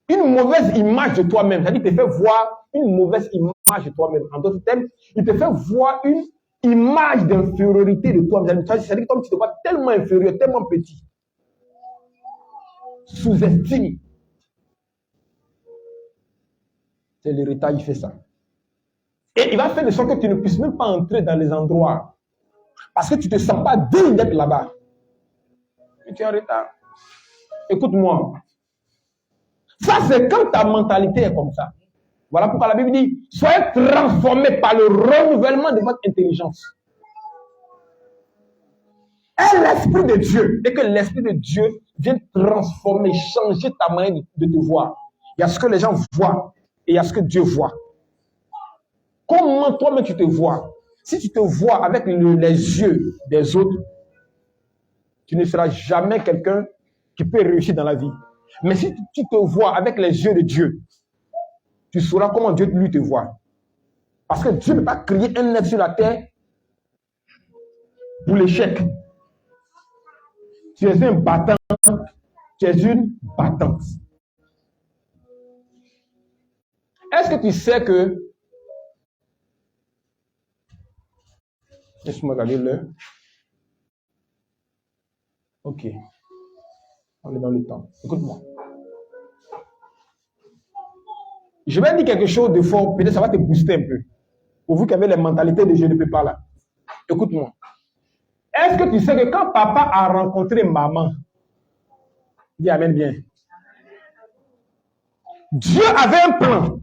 une mauvaise image de toi-même. C'est-à-dire qu'il te fait voir une mauvaise image de toi-même. En d'autres termes, il te fait voir une image d'infériorité de toi-même. C'est-à-dire que tu te vois tellement inférieur, tellement petit. Sous-estime. C'est le retard, il fait ça. Et il va faire de sorte que tu ne puisses même pas entrer dans les endroits. Parce que tu ne te sens pas digne d'être là-bas. Et tu es en retard. Écoute-moi. Ça, c'est quand ta mentalité est comme ça. Voilà pourquoi la Bible dit, soyez transformés par le renouvellement de votre intelligence. Et l'Esprit de Dieu, et que l'Esprit de Dieu vienne transformer, changer ta manière de te voir. Il y a ce que les gens voient et il y a ce que Dieu voit. Comment toi-même tu te vois? Si tu te vois avec les yeux des autres, tu ne seras jamais quelqu'un qui peut réussir dans la vie. Mais si tu te vois avec les yeux de Dieu, tu sauras comment Dieu lui te voit. Parce que Dieu ne peut pas créer un être sur la terre pour l'échec. Tu es un battant, tu es une battante. Est-ce que tu sais que... Laisse-moi regarder l'heure. Ok. On est dans le temps. Écoute-moi. Je vais dire quelque chose de fort, peut-être ça va te booster un peu. Pour vous qui avez les mentalités de je ne peux pas là. Écoute-moi. Est-ce que tu sais que quand papa a rencontré maman, dis amen bien. Dieu avait un plan.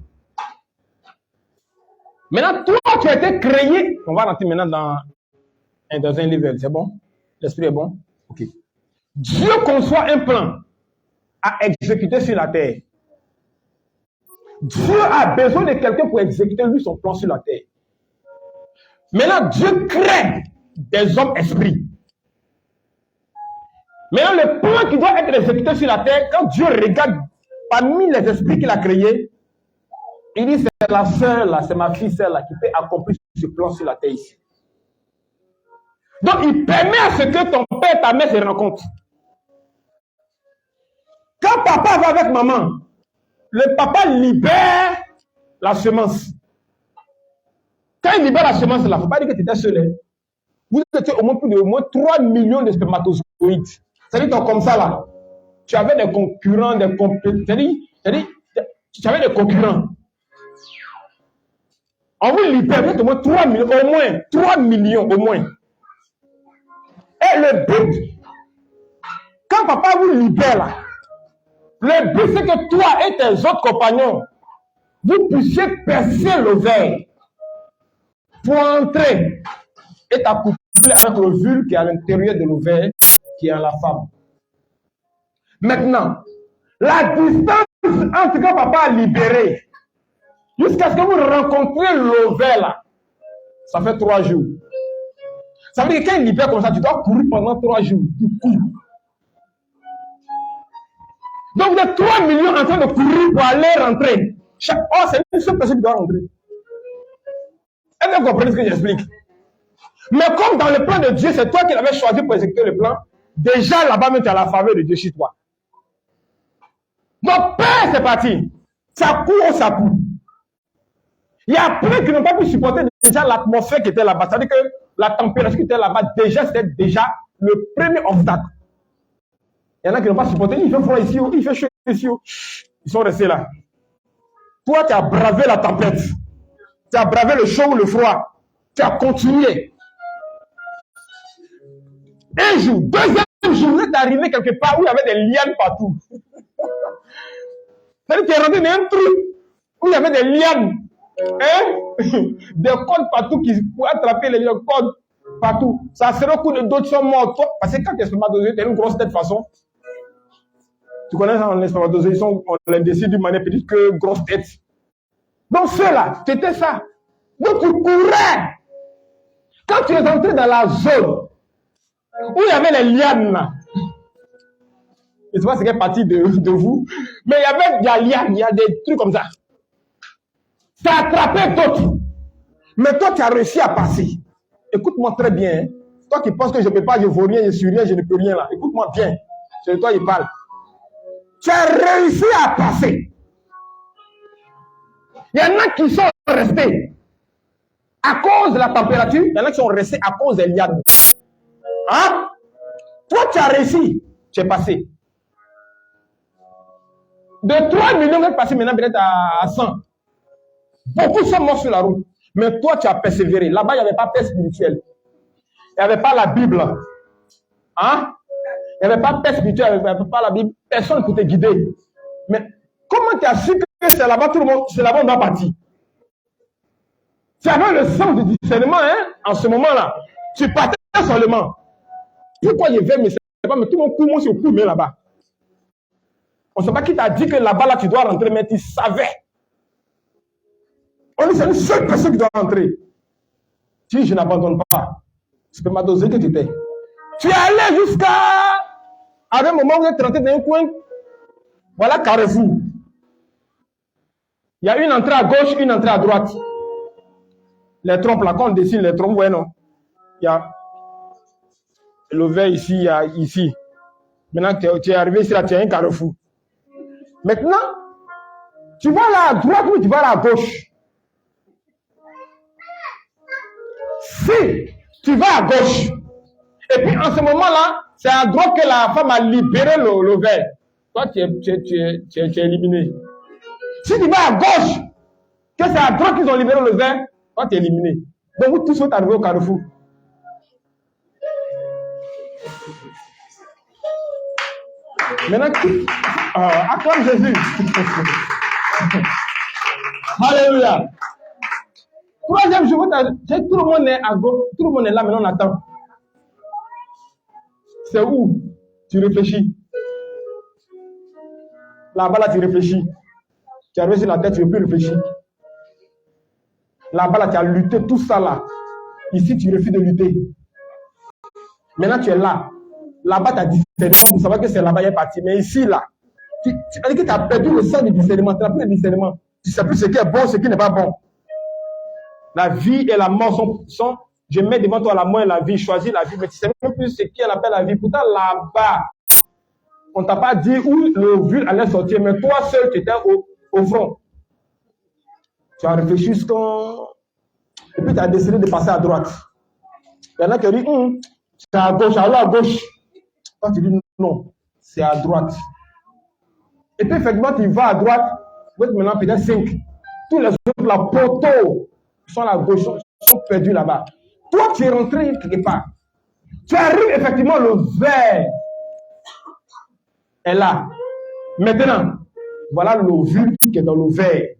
Maintenant, toi, tu as été créé. On va rentrer maintenant dans un level. C'est bon? L'esprit est bon? Ok. Dieu conçoit un plan à exécuter sur la terre. Dieu a besoin de quelqu'un pour exécuter lui son plan sur la terre. Maintenant, Dieu crée des hommes esprits. Maintenant, le plan qui doit être exécuté sur la terre, quand Dieu regarde parmi les esprits qu'il a créés, il dit, c'est la sœur là, c'est ma fille sœur là qui peut accomplir ce plan sur la terre ici. Donc, il permet à ce que ton père et ta mère se rencontrent. Quand papa va avec maman, le papa libère la semence. Quand il libère la semence là, il ne faut pas dire que tu étais seul. Hein. Vous étiez au moins plus de 3 millions de spermatozoïdes. C'est-à-dire que comme ça là, tu avais des concurrents, c'est-à-dire, tu avais des concurrents. On vous libère au moins 3 millions, au moins. Et le but, quand papa vous libère là, le but c'est que toi et tes autres compagnons, vous puissiez percer l'ovaire pour entrer et t'accoupler avec l'ovule qui est à l'intérieur de l'ovaire, qui est en la femme. Maintenant, la distance entre quand papa a libéré, jusqu'à ce que vous rencontriez l'ovaire là, ça fait 3 jours. Ça veut dire que quand il libère comme ça, tu dois courir pendant 3 jours. Tu cours. Donc vous êtes 3 millions en train de courir pour aller rentrer. C'est une seule personne qui doit rentrer. Est-ce que vous comprenez ce que j'explique? Mais comme dans le plan de Dieu, c'est toi qui l'avais choisi pour exécuter le plan, déjà là-bas, tu as la faveur de Dieu chez toi. Donc, Père, c'est parti. Ça court ou ça court. Il y a plein qui n'ont pas pu supporter déjà l'atmosphère qui était là-bas. C'est-à-dire que la température qui était là-bas, déjà, c'était déjà le premier obstacle. Il y en a qui n'ont pas supporté. Il fait froid ici, il fait chaud ici. Ils sont restés là. Toi, tu as bravé la tempête. Tu as bravé le chaud ou le froid. Tu as continué. Un jour, deuxième jour, vous êtes arrivé quelque part où il y avait des lianes partout. C'est-à-dire que tu es rentré dans un truc où il y avait des lianes. Hein? Des cordes partout qui pouvaient attraper les cordes partout. Ça serait au coup de d'autres sont morts. Toi, parce que quand tu es spermatozoïde, tu as une grosse tête de façon. Tu connais ça, les spermatozoïdes, on les décide d'une manière petite que grosse tête. Donc ceux-là, c'était ça. Donc tu courais. Quand tu es entré dans la zone où il y avait les lianes là, je ne sais pas ce qui est parti de vous, mais il y avait des lianes, il y a des trucs comme ça. Ça a attrapé d'autres. Mais toi, tu as réussi à passer. Écoute-moi très bien. Hein. Toi qui penses que je ne peux pas, je ne vaux rien, je suis rien, je ne peux rien là. Écoute-moi bien. C'est de toi il parle. Tu as réussi à passer. Il y en a qui sont restés à cause de la température. Il y en a qui sont restés à cause des lianes. Hein? Toi, tu as réussi. Tu es passé. De 3 millions, vous êtes passé maintenant peut-être à 100. Beaucoup sont morts sur la route. Mais toi, tu as persévéré. Là-bas, il n'y avait pas paix spirituelle. Il n'y avait pas la Bible. Hein? Il n'y avait pas paix spirituelle. Il n'y avait pas la Bible. Personne pour te guider. Mais comment tu as su que c'est là-bas, tout le monde, c'est là-bas on va partir? Tu avais le sens du discernement, hein? En ce moment-là. Tu partais seulement. Pourquoi il vais, mais c'est pas, mais tout le monde court, moi, c'est au coup, mais là-bas. On ne sait pas qui t'a dit que là-bas, là, tu dois rentrer, mais tu savais. On dit, c'est une seule personne qui doit rentrer. Tu dis, je n'abandonne pas. C'est pas ma dosée que tu étais. Tu es allé jusqu'à un moment où vous êtes rentré dans un coin. Voilà Carrefour. Il y a une entrée à gauche, une entrée à droite. Les trompes, là, quand on dessine les trompes, ouais, non. Il y a le vert ici, il y a ici. Maintenant, tu es arrivé ici, là, tu as un Carrefour. Maintenant, tu vas là à droite ou tu vas là à gauche. Si tu vas à gauche, et puis en ce moment-là, c'est à droite que la femme a libéré le verre. Toi, tu es éliminé. Si tu vas à gauche, que c'est à droite qu'ils ont libéré le verre, toi, tu es éliminé. Donc, vous tous vous arrivez au Carrefour. Maintenant, acclame Jésus. Alléluia. Troisième jour, tout le monde est à gauche, tout le monde est là, maintenant on attend. C'est où? Tu réfléchis. Là-bas, là, tu réfléchis. Tu arrives sur la tête, tu ne veux plus réfléchir. Là-bas, là, tu as lutté, tout ça là. Ici, tu refuses de lutter. Maintenant, tu es là. Là-bas, tu as discernement pour savoir que c'est là-bas, il est parti. Mais ici, là, tu as dit que tu as perdu le sens du discernement. Tu n'as plus le discernement. Tu ne sais plus ce qui est bon, ce qui n'est pas bon. La vie et la mort sont, je mets devant toi la mort et la vie, choisis la vie, mais tu ne sais même plus ce qui est l'appel la vie. Pourtant, là-bas, on ne t'a pas dit où le vulve allait sortir, mais toi seul, tu étais au front. Tu as réfléchi jusqu'au... Et puis tu as décidé de passer à droite. Il y en a qui ont dit, c'est à gauche, alors à gauche. Toi, tu dis, non, c'est à droite. Et puis, effectivement, tu vas à droite, vous êtes maintenant peut-être 5. Tous les autres, la poteau, sont à gauche, sont perdus là-bas. Toi, tu es rentré quelque part. Tu arrives, effectivement, le verre est là. Maintenant, voilà le vulve qui est dans le verre.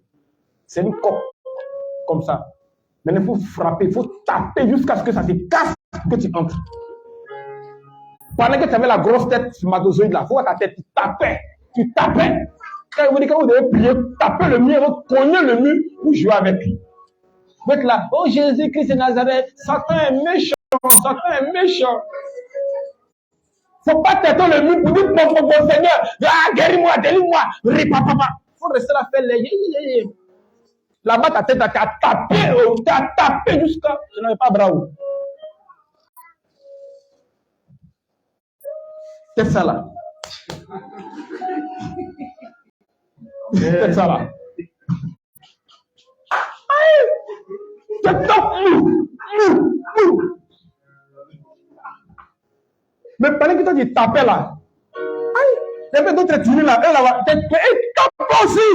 C'est une coque, comme ça. Maintenant, il faut frapper, il faut taper jusqu'à ce que ça te casse, que tu entres. Pendant que tu avais la grosse tête spermatozoïde là, il faut voir ta tête, tu tapais. Quand vous devez prier, tapez le mur, cognez le mur, vous jouez avec lui. Vous êtes là, oh Jésus-Christ de Nazareth, Satan est méchant, Satan est méchant. Il ne faut pas têter le mur pour dire, bon Seigneur, guéris-moi, délivre-moi, ripapapa. Il faut rester là, faire les là-bas, ta tête, t'as tapé jusqu'à, je n'avais pas bravo. C'est ça là. C'est ça là. Tu tapes. Mais pendant que toi tu tapais là, il y avait d'autres étudiants là, eux là, mais ils tapent aussi.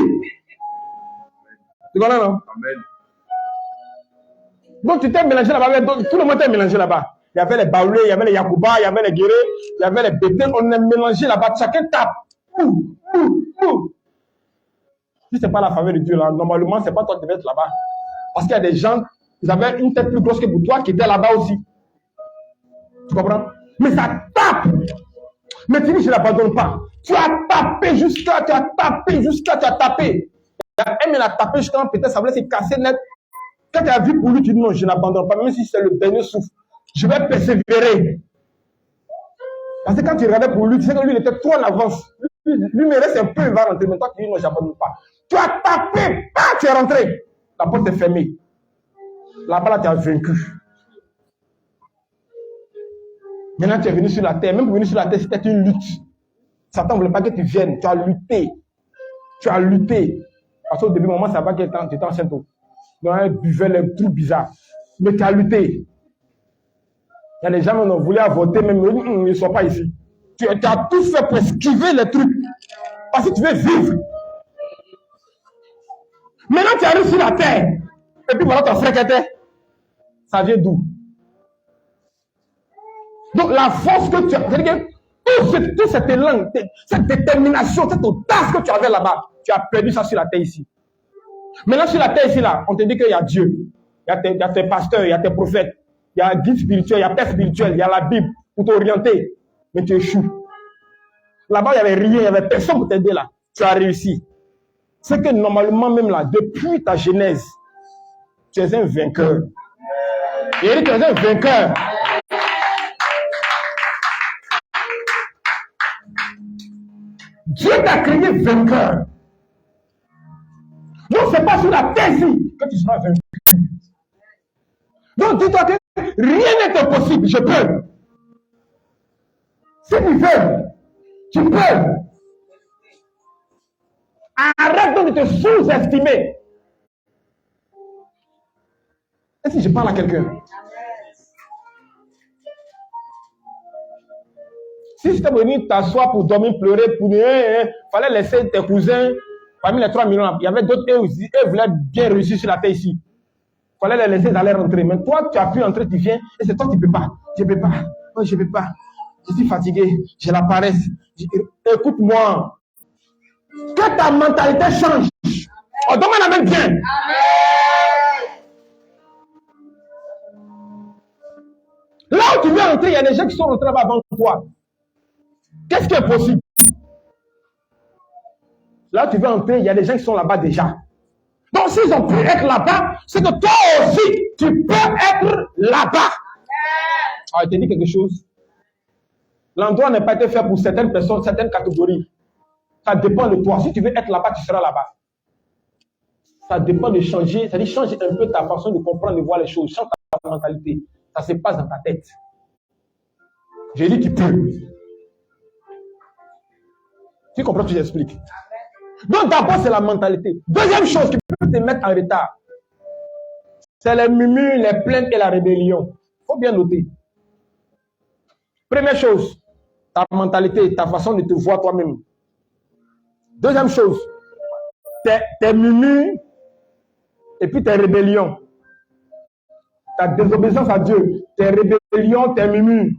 Tu comprends, non? Amen. Donc tu t'es mélangé là-bas, donc tout le monde t'est mélangé là-bas. Il y avait les Baoulés, il y avait les Yacouba, il y avait les Guérés, il y avait les Bétés, on est mélangé là-bas, chacun tape. Si ce n'est pas la faveur de Dieu là, normalement, ce n'est pas toi qui devais être là-bas. Parce qu'il y a des gens, ils avaient une tête plus grosse que pour toi qui étaient là-bas aussi. Tu comprends? Mais ça tape. Mais tu dis, je ne l'abandonne pas. Tu as tapé jusqu'à, tu as tapé. Il a tapé jusqu'à peut-être ça voulait se casser net. Quand tu as vu pour lui, tu dis non, je n'abandonne pas, même si c'est le dernier souffle. Je vais persévérer. Parce que quand tu regardais pour lui, tu sais que lui, il était trop en avance. Lui, me reste un peu, il va rentrer. Mais toi, tu dis non, je n'abandonne pas. Tu as tapé, tu es rentré. La porte est fermée. Là-bas, là, tu as vaincu. Maintenant, tu es venu sur la terre. Même pour venir sur la terre, c'était une lutte. Satan ne voulait pas que tu viennes. Tu as lutté. Tu as lutté. Parce qu'au début, moment, ça va quel temps tu étais enceinte. Donc, elle buvait les trucs bizarres. Mais tu as lutté. Il y a des gens qui ont voulu avorter, même ils ne sont pas ici. Tu as tout fait pour esquiver les trucs. Parce que tu veux vivre. Maintenant, tu arrives sur la terre. Et puis voilà ton frère qui était. Ça vient d'où? Donc la force que tu as, c'est-à-dire que tout cet élan, cette détermination, cette audace que tu avais là-bas, tu as perdu ça sur la terre ici. Maintenant sur la terre ici, là, on te dit qu'il y a Dieu. Il y a tes pasteurs, il y a tes prophètes, il y a un guide spirituel, il y a père spirituel, il y a la Bible pour t'orienter. Mais tu échoues. Là-bas, il n'y avait rien, il n'y avait personne pour t'aider là. Tu as réussi. C'est que normalement même là, depuis ta genèse, tu es un vainqueur. Et tu es un vainqueur. Dieu t'a créé vainqueur. Donc, ce n'est pas sur la terre que tu seras vaincu. Donc, dis-toi que rien n'est impossible. Je peux. Si tu veux, tu peux. Arrête donc de te sous-estimer. Est-ce que je parle à quelqu'un? Si tu es venu t'asseoir pour dormir, pleurer, pour fallait laisser tes cousins, parmi les 3 millions, il y avait d'autres, eux voulaient bien réussir sur la terre ici. Il fallait les laisser aller rentrer. Mais toi, tu as pu entrer, tu viens, et c'est toi qui ne peux pas. Je ne peux pas. Oh, je ne peux pas. Je suis fatigué. J'ai la paresse. Écoute-moi. Que ta mentalité change. Oh, donne-moi la main bien. Là où tu veux entrer, il y a des gens qui sont rentrés là-bas avant toi. Qu'est-ce qui est possible? Là où tu veux entrer, il y a des gens qui sont là-bas déjà. Donc, s'ils ont pu être là-bas, c'est que toi aussi, tu peux être là-bas. Ah, je te dis quelque chose. L'endroit n'a pas été fait pour certaines personnes, certaines catégories. Ça dépend de toi. Si tu veux être là-bas, tu seras là-bas. Ça dépend de changer. C'est-à-dire, change un peu ta façon de comprendre, de voir les choses. Change ta mentalité. Ça se passe dans ta tête. J'ai dit, tu peux. Tu comprends ce que j'explique? Donc, d'abord, c'est la mentalité. Deuxième chose qui peut te mettre en retard, c'est les murmures, les plaintes et la rébellion. Il faut bien noter. Première chose, ta mentalité, ta façon de te voir toi-même. Deuxième chose, tes murmures et puis tes rébellions. Ta désobéissance à Dieu, tes rébellions, tes murmures.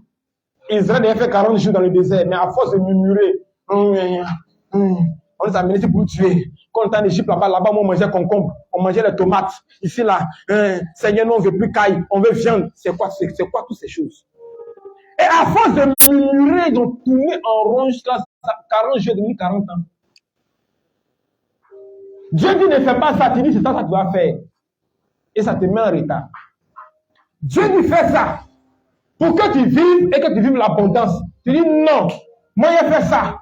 Israël a fait 40 jours dans le désert, mais à force de murmurer, on les a menés pour nous tuer. Quand on était en Égypte, là-bas, on mangeait concombre, on mangeait les tomates. Ici, là, Seigneur, nous, on ne veut plus caille, on veut viande. C'est quoi toutes ces choses? Et à force de murmurer, ils ont tourné en rond jusqu'à 40 jours, devenu 40 ans. Dieu dit ne fais pas ça, tu dis c'est ça que tu dois faire. Et ça te met en retard. Dieu dit fais ça pour que tu vives et que tu vives l'abondance. Tu dis non, moi j'ai fait ça.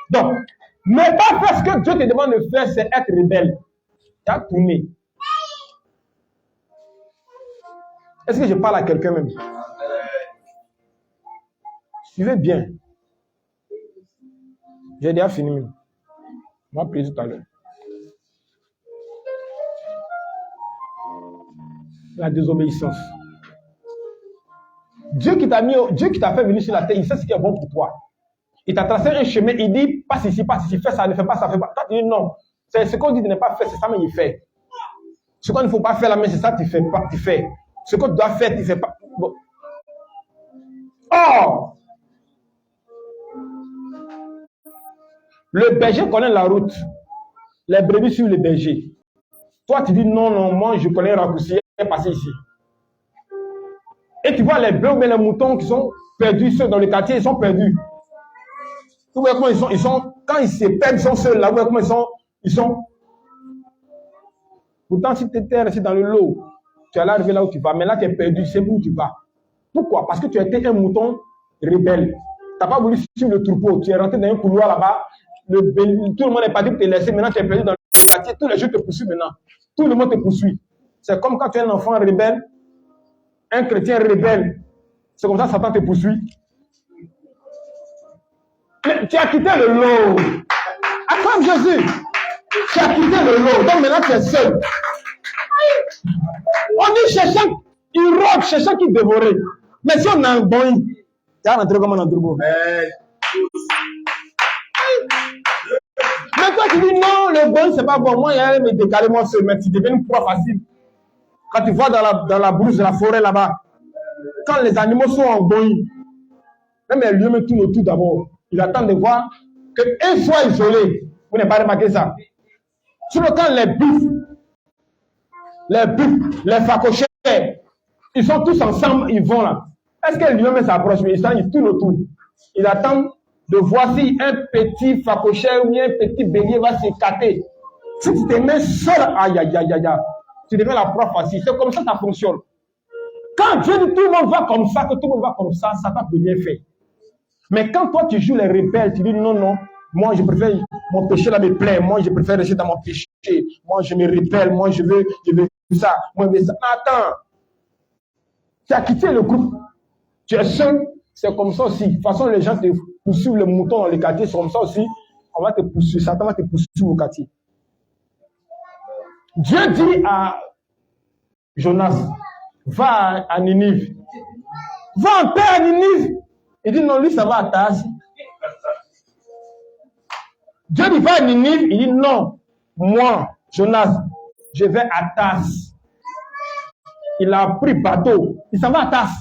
Donc, ne pas faire ce que Dieu te demande de faire, c'est être rebelle. Tu as tourné. Est-ce que je parle à quelqu'un même? Suivez bien. J'ai déjà fini. Moi, plaisir tout à l'heure. La désobéissance. Dieu qui t'a fait venir sur la terre, il sait ce qui est bon pour toi. Il t'a tracé un chemin, il dit, passe ici, fais ça, ne fais pas ça, fais pas. Toi, tu dis non. C'est ce qu'on dit de ne pas faire, c'est ça, mais il fait. Ce qu'on ne faut pas faire là, mais c'est ça, tu fais pas, tu fais. Ce que tu dois faire, tu fais pas. Bon. Or, le berger connaît la route. Les brebis suivent le berger. Toi, tu dis non, moi, je connais un raccourci, passer ici. Et tu vois les bœufs, mais les moutons qui sont perdus, ceux dans le quartier, ils sont perdus. Vous voyez comment ils sont, quand ils se perdent, ils sont seuls là, vous voyez comment ils sont. Pourtant, si tu étais resté dans le lot, tu allais arriver là où tu vas, mais là, tu es perdu, c'est où tu vas. Pourquoi? Parce que tu étais un mouton rebelle. Tu n'as pas voulu suivre le troupeau, tu es rentré dans un couloir là-bas, tout le monde n'est pas dit que tu es laissé, maintenant tu es perdu dans le quartier, tous les jeux te poursuivent maintenant. Tout le monde te poursuit. C'est comme quand tu es un enfant rebelle, un chrétien rebelle. C'est comme ça que Satan te poursuit. Mais tu as quitté le lot. Acclame Jésus. Tu as quitté le lot. Donc maintenant tu es seul. On dit cherchant, il robe, cherchant qui dévorait. Mais si on a un bon, tu vas rentrer comme un turbo. Mais toi tu dis non, le bon c'est pas bon. Moi, il y a me décaler moi seul, mais tu deviens une proie facile. Quand tu vois dans la brousse de la forêt là-bas, quand les animaux sont en bon, même les lieux me tournent autour d'abord. Il attend de voir qu'un soit isolé. Vous n'avez pas remarqué ça. Sur le temps, les buffles, les facochères, ils sont tous ensemble, ils vont là. Est-ce que le lieu s'approche? Mais ils tournent autour. Ils attendent de voir si un petit facochère ou bien un petit bélier va s'écarter. Si tu te mets seul, aïe, aïe, aïe, aïe, tu deviens la proie facile. C'est comme ça que ça fonctionne. Quand Dieu dit tout le monde va comme ça, que tout le monde va comme ça, Satan peut rien faire. Mais quand toi tu joues les rebelles, tu dis non, moi je préfère, mon péché là me plaît, moi je préfère rester dans mon péché, moi je me rebelle, moi je veux ça, moi je veux ça. Attends, tu as quitté le groupe, tu es seul, c'est comme ça aussi. De toute façon, les gens te poursuivent le mouton dans les quartiers, c'est comme ça aussi. On va te poursuivre, Satan va te poursuivre au quartier. Dieu dit à Jonas, va à Ninive. Va en paix à Ninive. Il dit non, lui ça va à Tars. Dieu dit va à Ninive. Il dit non, moi, Jonas, je vais à Tars. Il a pris bateau. Il s'en va à Tars.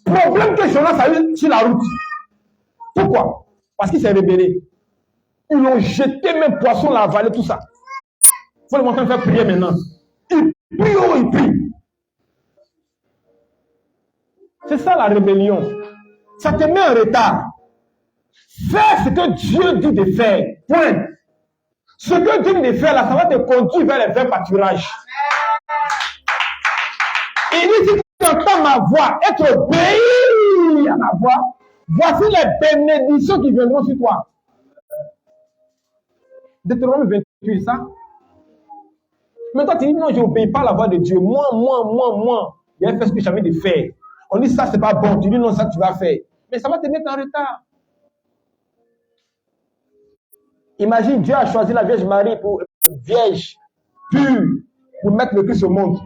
Problème que Jonas a eu sur la route. Pourquoi? Parce qu'il s'est rebellé. Ils l'ont jeté, même poisson, la vallée, tout ça. Il faut le montrer faire prier maintenant. Il prie, oh, il prie. C'est ça la rébellion. Ça te met en retard. Fais ce que Dieu dit de faire. Point. Ce que Dieu dit de faire, là, ça va te conduire vers les verts pâturages. Il dit, si tu entends ma voix, être obéi à ma voix, voici les bénédictions qui viendront sur toi. Deutéronome 28, ça. Mais toi, tu dis, non, je n'obéis pas à la voix de Dieu. Moi. Il a fait ce que j'avais de faire. On dit, ça, c'est pas bon. Tu dis, non, ça, tu vas faire. Mais ça va te mettre en retard. Imagine, Dieu a choisi la Vierge Marie pour vierge, pure, pour mettre le Christ au monde.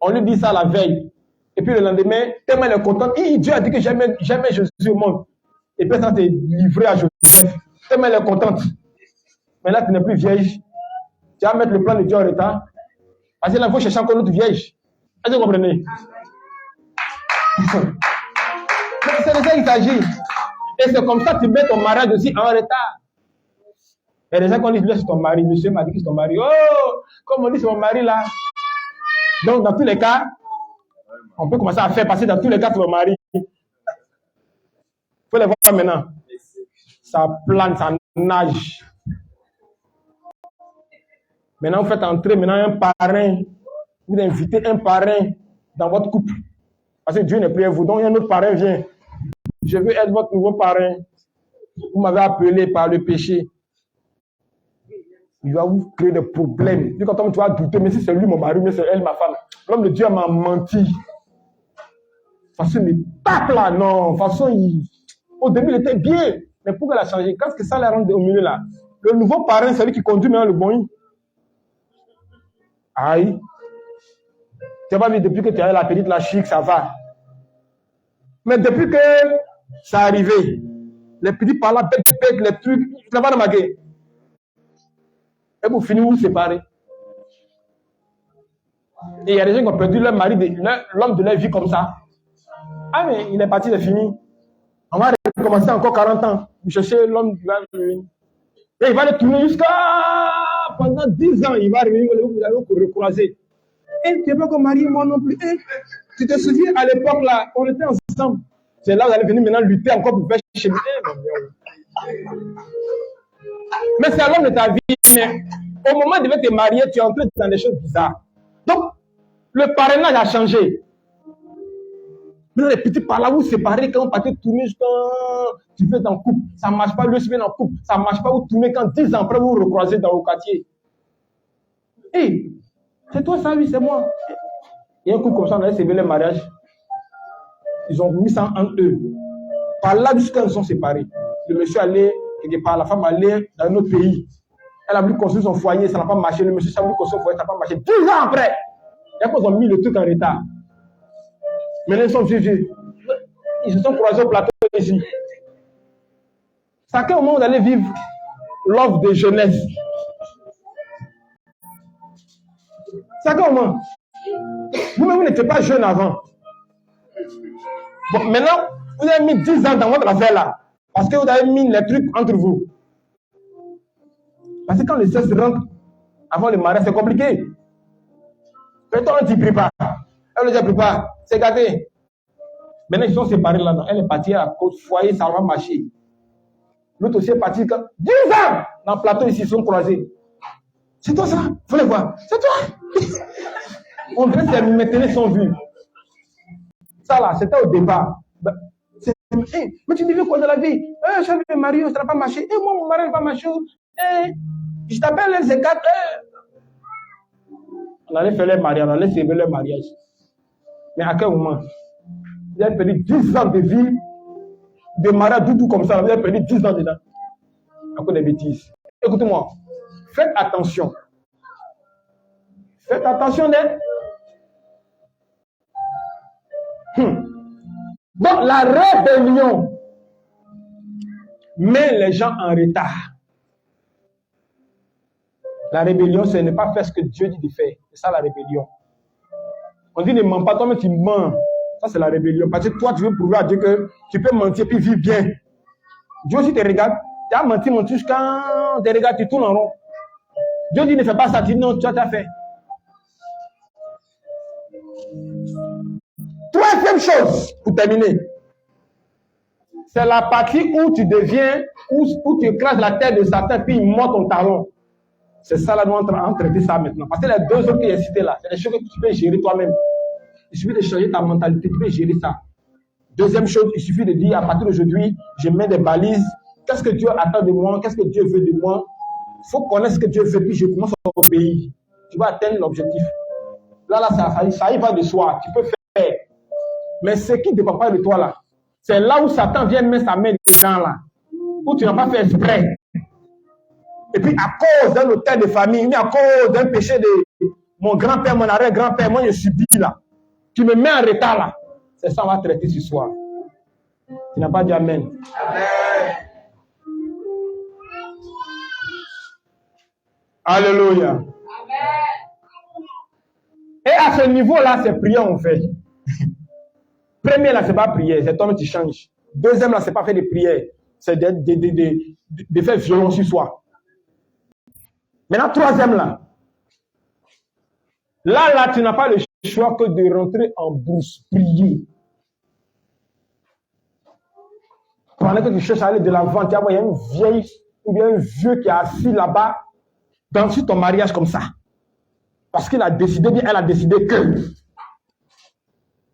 On lui dit ça la veille. Et puis le lendemain, tellement elle est contente. Dieu a dit que jamais Jésus au monde. Et puis ça t'est livré à Joseph. Tellement elle est contente. Mais là, tu n'es plus vierge. Tu vas mettre le plan de Dieu en retard. Parce que là, il faut chercher encore une autre vierge. Est-ce que vous comprenez? C'est de ça qu'il s'agit. Et c'est comme ça que tu mets ton mariage aussi en retard. Il y a des gens qui disent, c'est ton mari. Monsieur m'a dit que c'est ton mari. Oh, comme on dit, c'est mon mari là. Donc, dans tous les cas, on peut commencer à faire passer dans tous les cas c'est mon mari. Il faut les voir maintenant. Ça plane, ça nage. Maintenant, vous faites entrer maintenant un parrain. Vous invitez un parrain dans votre couple. Parce que Dieu n'est plus à vous. Donc, un autre parrain vient. Je veux être votre nouveau parrain. Vous m'avez appelé par le péché. Il va vous créer des problèmes. Puis quand tu vas douter, mais si c'est lui mon mari, mais c'est elle ma femme. L'homme de Dieu m'a menti. De toute façon, il tape là, non. De toute façon, au début, il était bien. Mais pourquoi il a changé? Qu'est-ce que ça la rend au milieu là? Le nouveau parrain, c'est lui qui conduit maintenant le bon. Aïe. Tu n'as pas vu depuis que tu as la petite, la chic, ça va. Mais depuis que ça est arrivé, les petits par là, bête, les trucs, tu n'as pas remarqué. Et vous finissez vous séparer. Et il y a des gens qui ont perdu leur mari, l'homme de leur vie comme ça. Ah mais il est parti, c'est fini. On va recommencer encore 40 ans. Vous cherchez l'homme qui va revenir. Et il va le tourner jusqu'à pendant 10 ans. Il va revenir, vous allez vous recroiser. Et tu n'es pas comme marié, moi non plus. Et tu te souviens, à l'époque là, on était ensemble. C'est là où vous allez venir maintenant lutter encore pour faire chez lui. Mais c'est à l'homme de ta vie. Mais au moment de te marier, tu es entré dans des choses bizarres. Donc, le parrainage a changé. Maintenant, les petits par là, vous séparez quand on partait tourner quand tu veux en couple. Ça ne marche pas, le semaine en couple. Ça ne marche pas, vous tournez quand 10 ans après, vous vous recroisez dans vos quartiers. Hé, c'est toi ça, oui, c'est moi. Il y a un couple comme ça, on a célébré le mariage. Ils ont mis ça en eux. Par là, jusqu'à ils sont séparés. Le monsieur allait quelque part, la femme allait dans un autre pays. Elle a voulu construire son foyer, ça n'a pas marché. Le monsieur a voulu construire son foyer, ça n'a pas marché. 10 ans après, il y a quoi, ils ont mis le truc en retard. Maintenant, ils sont vieux. Ils se sont croisés au plateau ici. C'est à quel moment vous allez vivre l'offre de jeunesse? C'est à quel moment? Vous-même, vous n'étiez pas jeune avant. Bon, maintenant, vous avez mis 10 ans dans votre affaire là. Parce que vous avez mis les trucs entre vous. Parce que quand le sexe rentre avant le mariage, c'est compliqué. Peut-être on ne t'y prie pas. Elle ne t'y prie pas. C'est gâté. Maintenant, ils sont séparés là. Elle est partie à cause foyer, ça va marcher. L'autre aussi est parti quand 10 ans dans le plateau ici, ils sont croisés. C'est toi ça? Faut les voir. C'est toi? On dirait que mes télés sont vues. Ça là, c'était au départ. Mais tu devais quoi dans la vie? Je suis marié, ça n'a pas marché. Et moi, mon mari n'a pas marché. Je t'appelle les Z4. On allait faire les mariages, on allait célébrer le mariage. Mais à quel moment? Vous avez perdu 10 ans de vie, de mariage tout comme ça. Vous avez perdu 10 ans dedans. À cause des bêtises. Écoutez-moi, faites attention. Faites attention d'elle. Donc, la rébellion met les gens en retard. La rébellion, c'est ne pas faire ce que Dieu dit de faire. C'est ça la rébellion. On dit ne mens pas, toi-même tu mens. Ça, c'est la rébellion. Parce que toi, tu veux prouver à Dieu que tu peux mentir puis vivre bien. Dieu aussi te regarde. Tu as menti, quand tu regardes, tu tournes en rond. Dieu dit ne fais pas ça. Tu dis non, tu as fait. Troisième chose, pour terminer, c'est la partie où tu deviens, où tu écrases la tête de Satan, puis il mord ton talon. C'est ça, là, nous on traiter ça maintenant. Parce que les deux autres que j'ai cités là, c'est des choses que tu peux gérer toi-même. Il suffit de changer ta mentalité, tu peux gérer ça. Deuxième chose, il suffit de dire, à partir d'aujourd'hui, je mets des balises. Qu'est-ce que Dieu attend de moi? Qu'est-ce que Dieu veut de moi? Il faut connaître ce que Dieu veut, puis je commence à obéir. Tu vas atteindre l'objectif. Là, ça y va de soi. Tu peux faire. Mais ce qui ne dépend pas de toi là, c'est là où Satan vient mettre sa main dedans là, où tu n'as pas fait exprès. Et puis à cause d'un hôtel de famille, à cause d'un péché de mon grand-père, mon arrière-grand-père, moi je subis là. Tu me mets en retard là. C'est ça qu'on va traiter ce soir. Tu n'as pas dit amen. Amen. Alléluia. Amen. Et à ce niveau-là, c'est prière on fait. Premier là, c'est pas prière, c'est toi qui changes. Deuxième là, c'est pas faire des prières, c'est de faire violence sur soi. Maintenant, troisième là. Là, tu n'as pas le choix que de rentrer en brousse, prier. Pendant que tu cherches à aller de l'avant, tu vois, il y a une vieille ou bien un vieux qui est assis là-bas, dans ton mariage comme ça. Parce qu'il a décidé, bien elle a décidé que.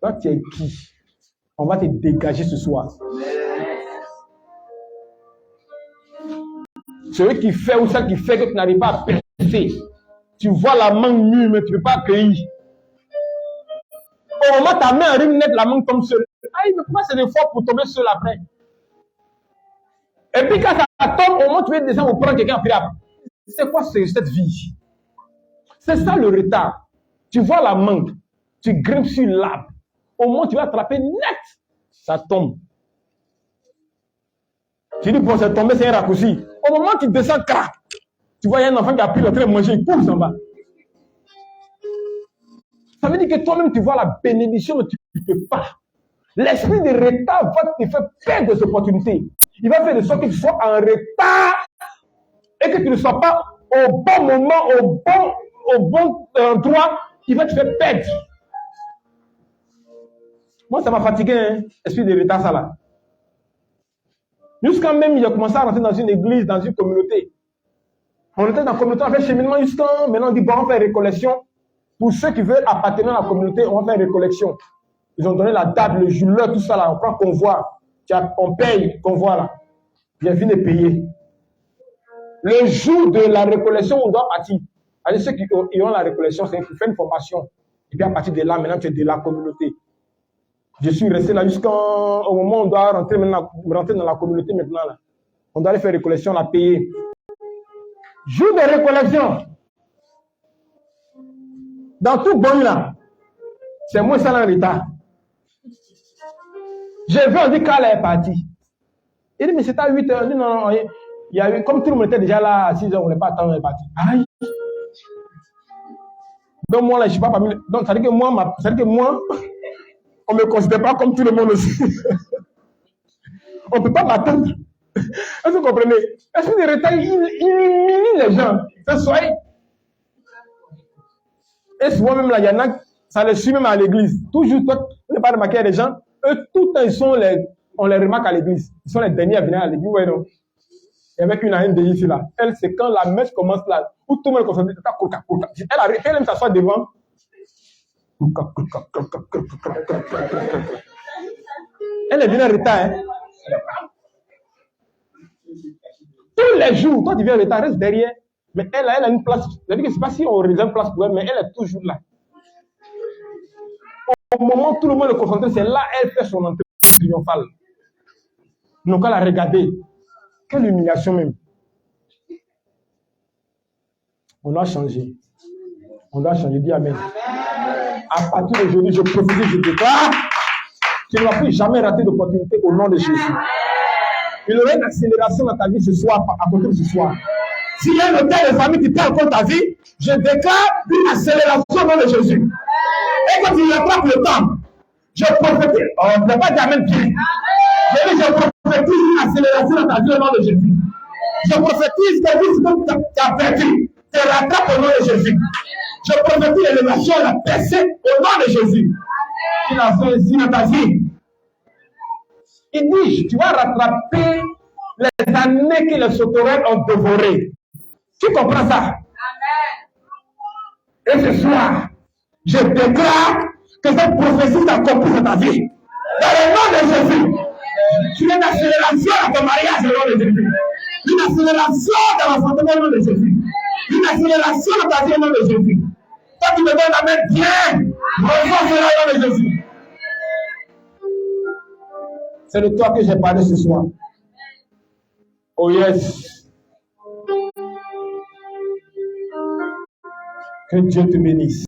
Toi, tu es qui? On va te dégager ce soir. Celui qui fait ou celle qui fait que tu n'arrives pas à percer. Tu vois la main nue, mais tu ne peux pas accueillir. Au moment où ta main arrive net, la main tombe seule. Aïe, mais pourquoi c'est des fois pour tomber seul après? Et puis quand ça tombe, au moment où tu veux descendre ou prendre quelqu'un après. C'est quoi cette vie? C'est ça le retard. Tu vois la main. tu grimpes sur l'arbre. Au moment où tu vas attraper net, ça tombe. Tu dis, bon, c'est tombé, c'est un raccourci. Au moment où tu descends, crac, tu vois, il y a un enfant qui a pris le train de manger, il court, s'en va. Ça veut dire que toi-même, tu vois la bénédiction, mais tu ne peux pas. L'esprit de retard va te faire perdre des opportunités. Il va faire de sorte que tu sois en retard et que tu ne sois pas au bon moment, au bon endroit. Il va te faire perdre. Moi, ça m'a fatigué, hein, l'esprit de retard, ça là. Jusqu'à même, il a commencé à rentrer dans une église, dans une communauté. On était dans la communauté, on fait cheminement jusqu'à maintenant, on dit, bon, on fait récollection. Pour ceux qui veulent appartenir à la communauté, on va faire récollection. Ils ont donné la date, le jour, l'heure, tout ça là, on prend convoi. On paye convoi là. Bien venu de payer. Le jour de la récollection, on doit partir. Allez, ceux qui ont la récollection, c'est qu'il fait une formation. Et puis à partir de là, maintenant, tu es de la communauté. Je suis resté là jusqu'au moment où on doit rentrer dans la communauté maintenant là. On doit aller faire récollection, la payer. Jour de récollection. Dans tout bon là, c'est moi ça en retard. J'ai vu, on dit qu'elle est partie. Il dit, mais c'était à 8 heures. Il dit, non, il y a eu, comme tout le monde était déjà là à 6 heures, on n'est pas attendre, on est parti. Aïe. Donc moi là, je ne suis pas parmi. Donc ça veut dire que moi, on ne me considère pas comme tout le monde aussi. On ne peut pas m'attendre. Est-ce que vous comprenez? Est-ce que les retards, ils humilie les gens? Ça soit. Et souvent même là, il y en a, ça les suit même à l'église. Toujours, toi, tu n'es pas remarqué à des gens, eux, tout le temps, on les remarque à l'église. Ils sont les derniers à venir à l'église. Ouais, non. Et avec une année de ici là. Elle, c'est quand la messe commence là, où tout le monde est concentré. Elle arrive, elle aime s'asseoir devant. Elle est venue en retard. Hein. Tous les jours, toi tu viens en retard, reste derrière. Mais elle a une place. C'est-à-dire que je ne sais pas si on réserve place pour elle, mais elle est toujours là. Au moment où tout le monde est concentré, c'est là elle fait son entrée triomphale. Donc elle a regardé. Quelle humiliation même. On doit changer. On doit changer. Dis Amen. À partir d'aujourd'hui, je prophétise, je déclare, tu ne vas plus jamais rater d'opportunité au nom de Jésus. Il y aura une accélération dans ta vie ce soir, à côté de ce soir. S'il y a une telle famille qui prend en compte ta vie, je déclare une accélération au nom de Jésus. Et quand il attrape le temps, je prophétise, on ne peut pas dire Amen bien. Je prophétise une accélération dans ta vie au nom de Jésus. Je prophétise que tout ce que tu as perdu, te rattrape au nom de Jésus. Je prophétise l'élévation, la percée au nom de Jésus. Il a fait ici dans ta vie. Il dit, tu vas rattraper les années que les sauterelles ont dévorées. Tu comprends ça? Amen. Et ce soir, je déclare que cette prophétie s'accomplit dans ta vie. Dans le nom de Jésus. Tu as une accélération dans ton mariage au nom de Jésus. Une accélération dans la santé au nom de Jésus. Une accélération dans ta vie au nom de Jésus. Toi qui me donnes la main bien, reçois cela au nom de Jésus. C'est de toi que j'ai parlé ce soir. Oh yes. Que Dieu te bénisse.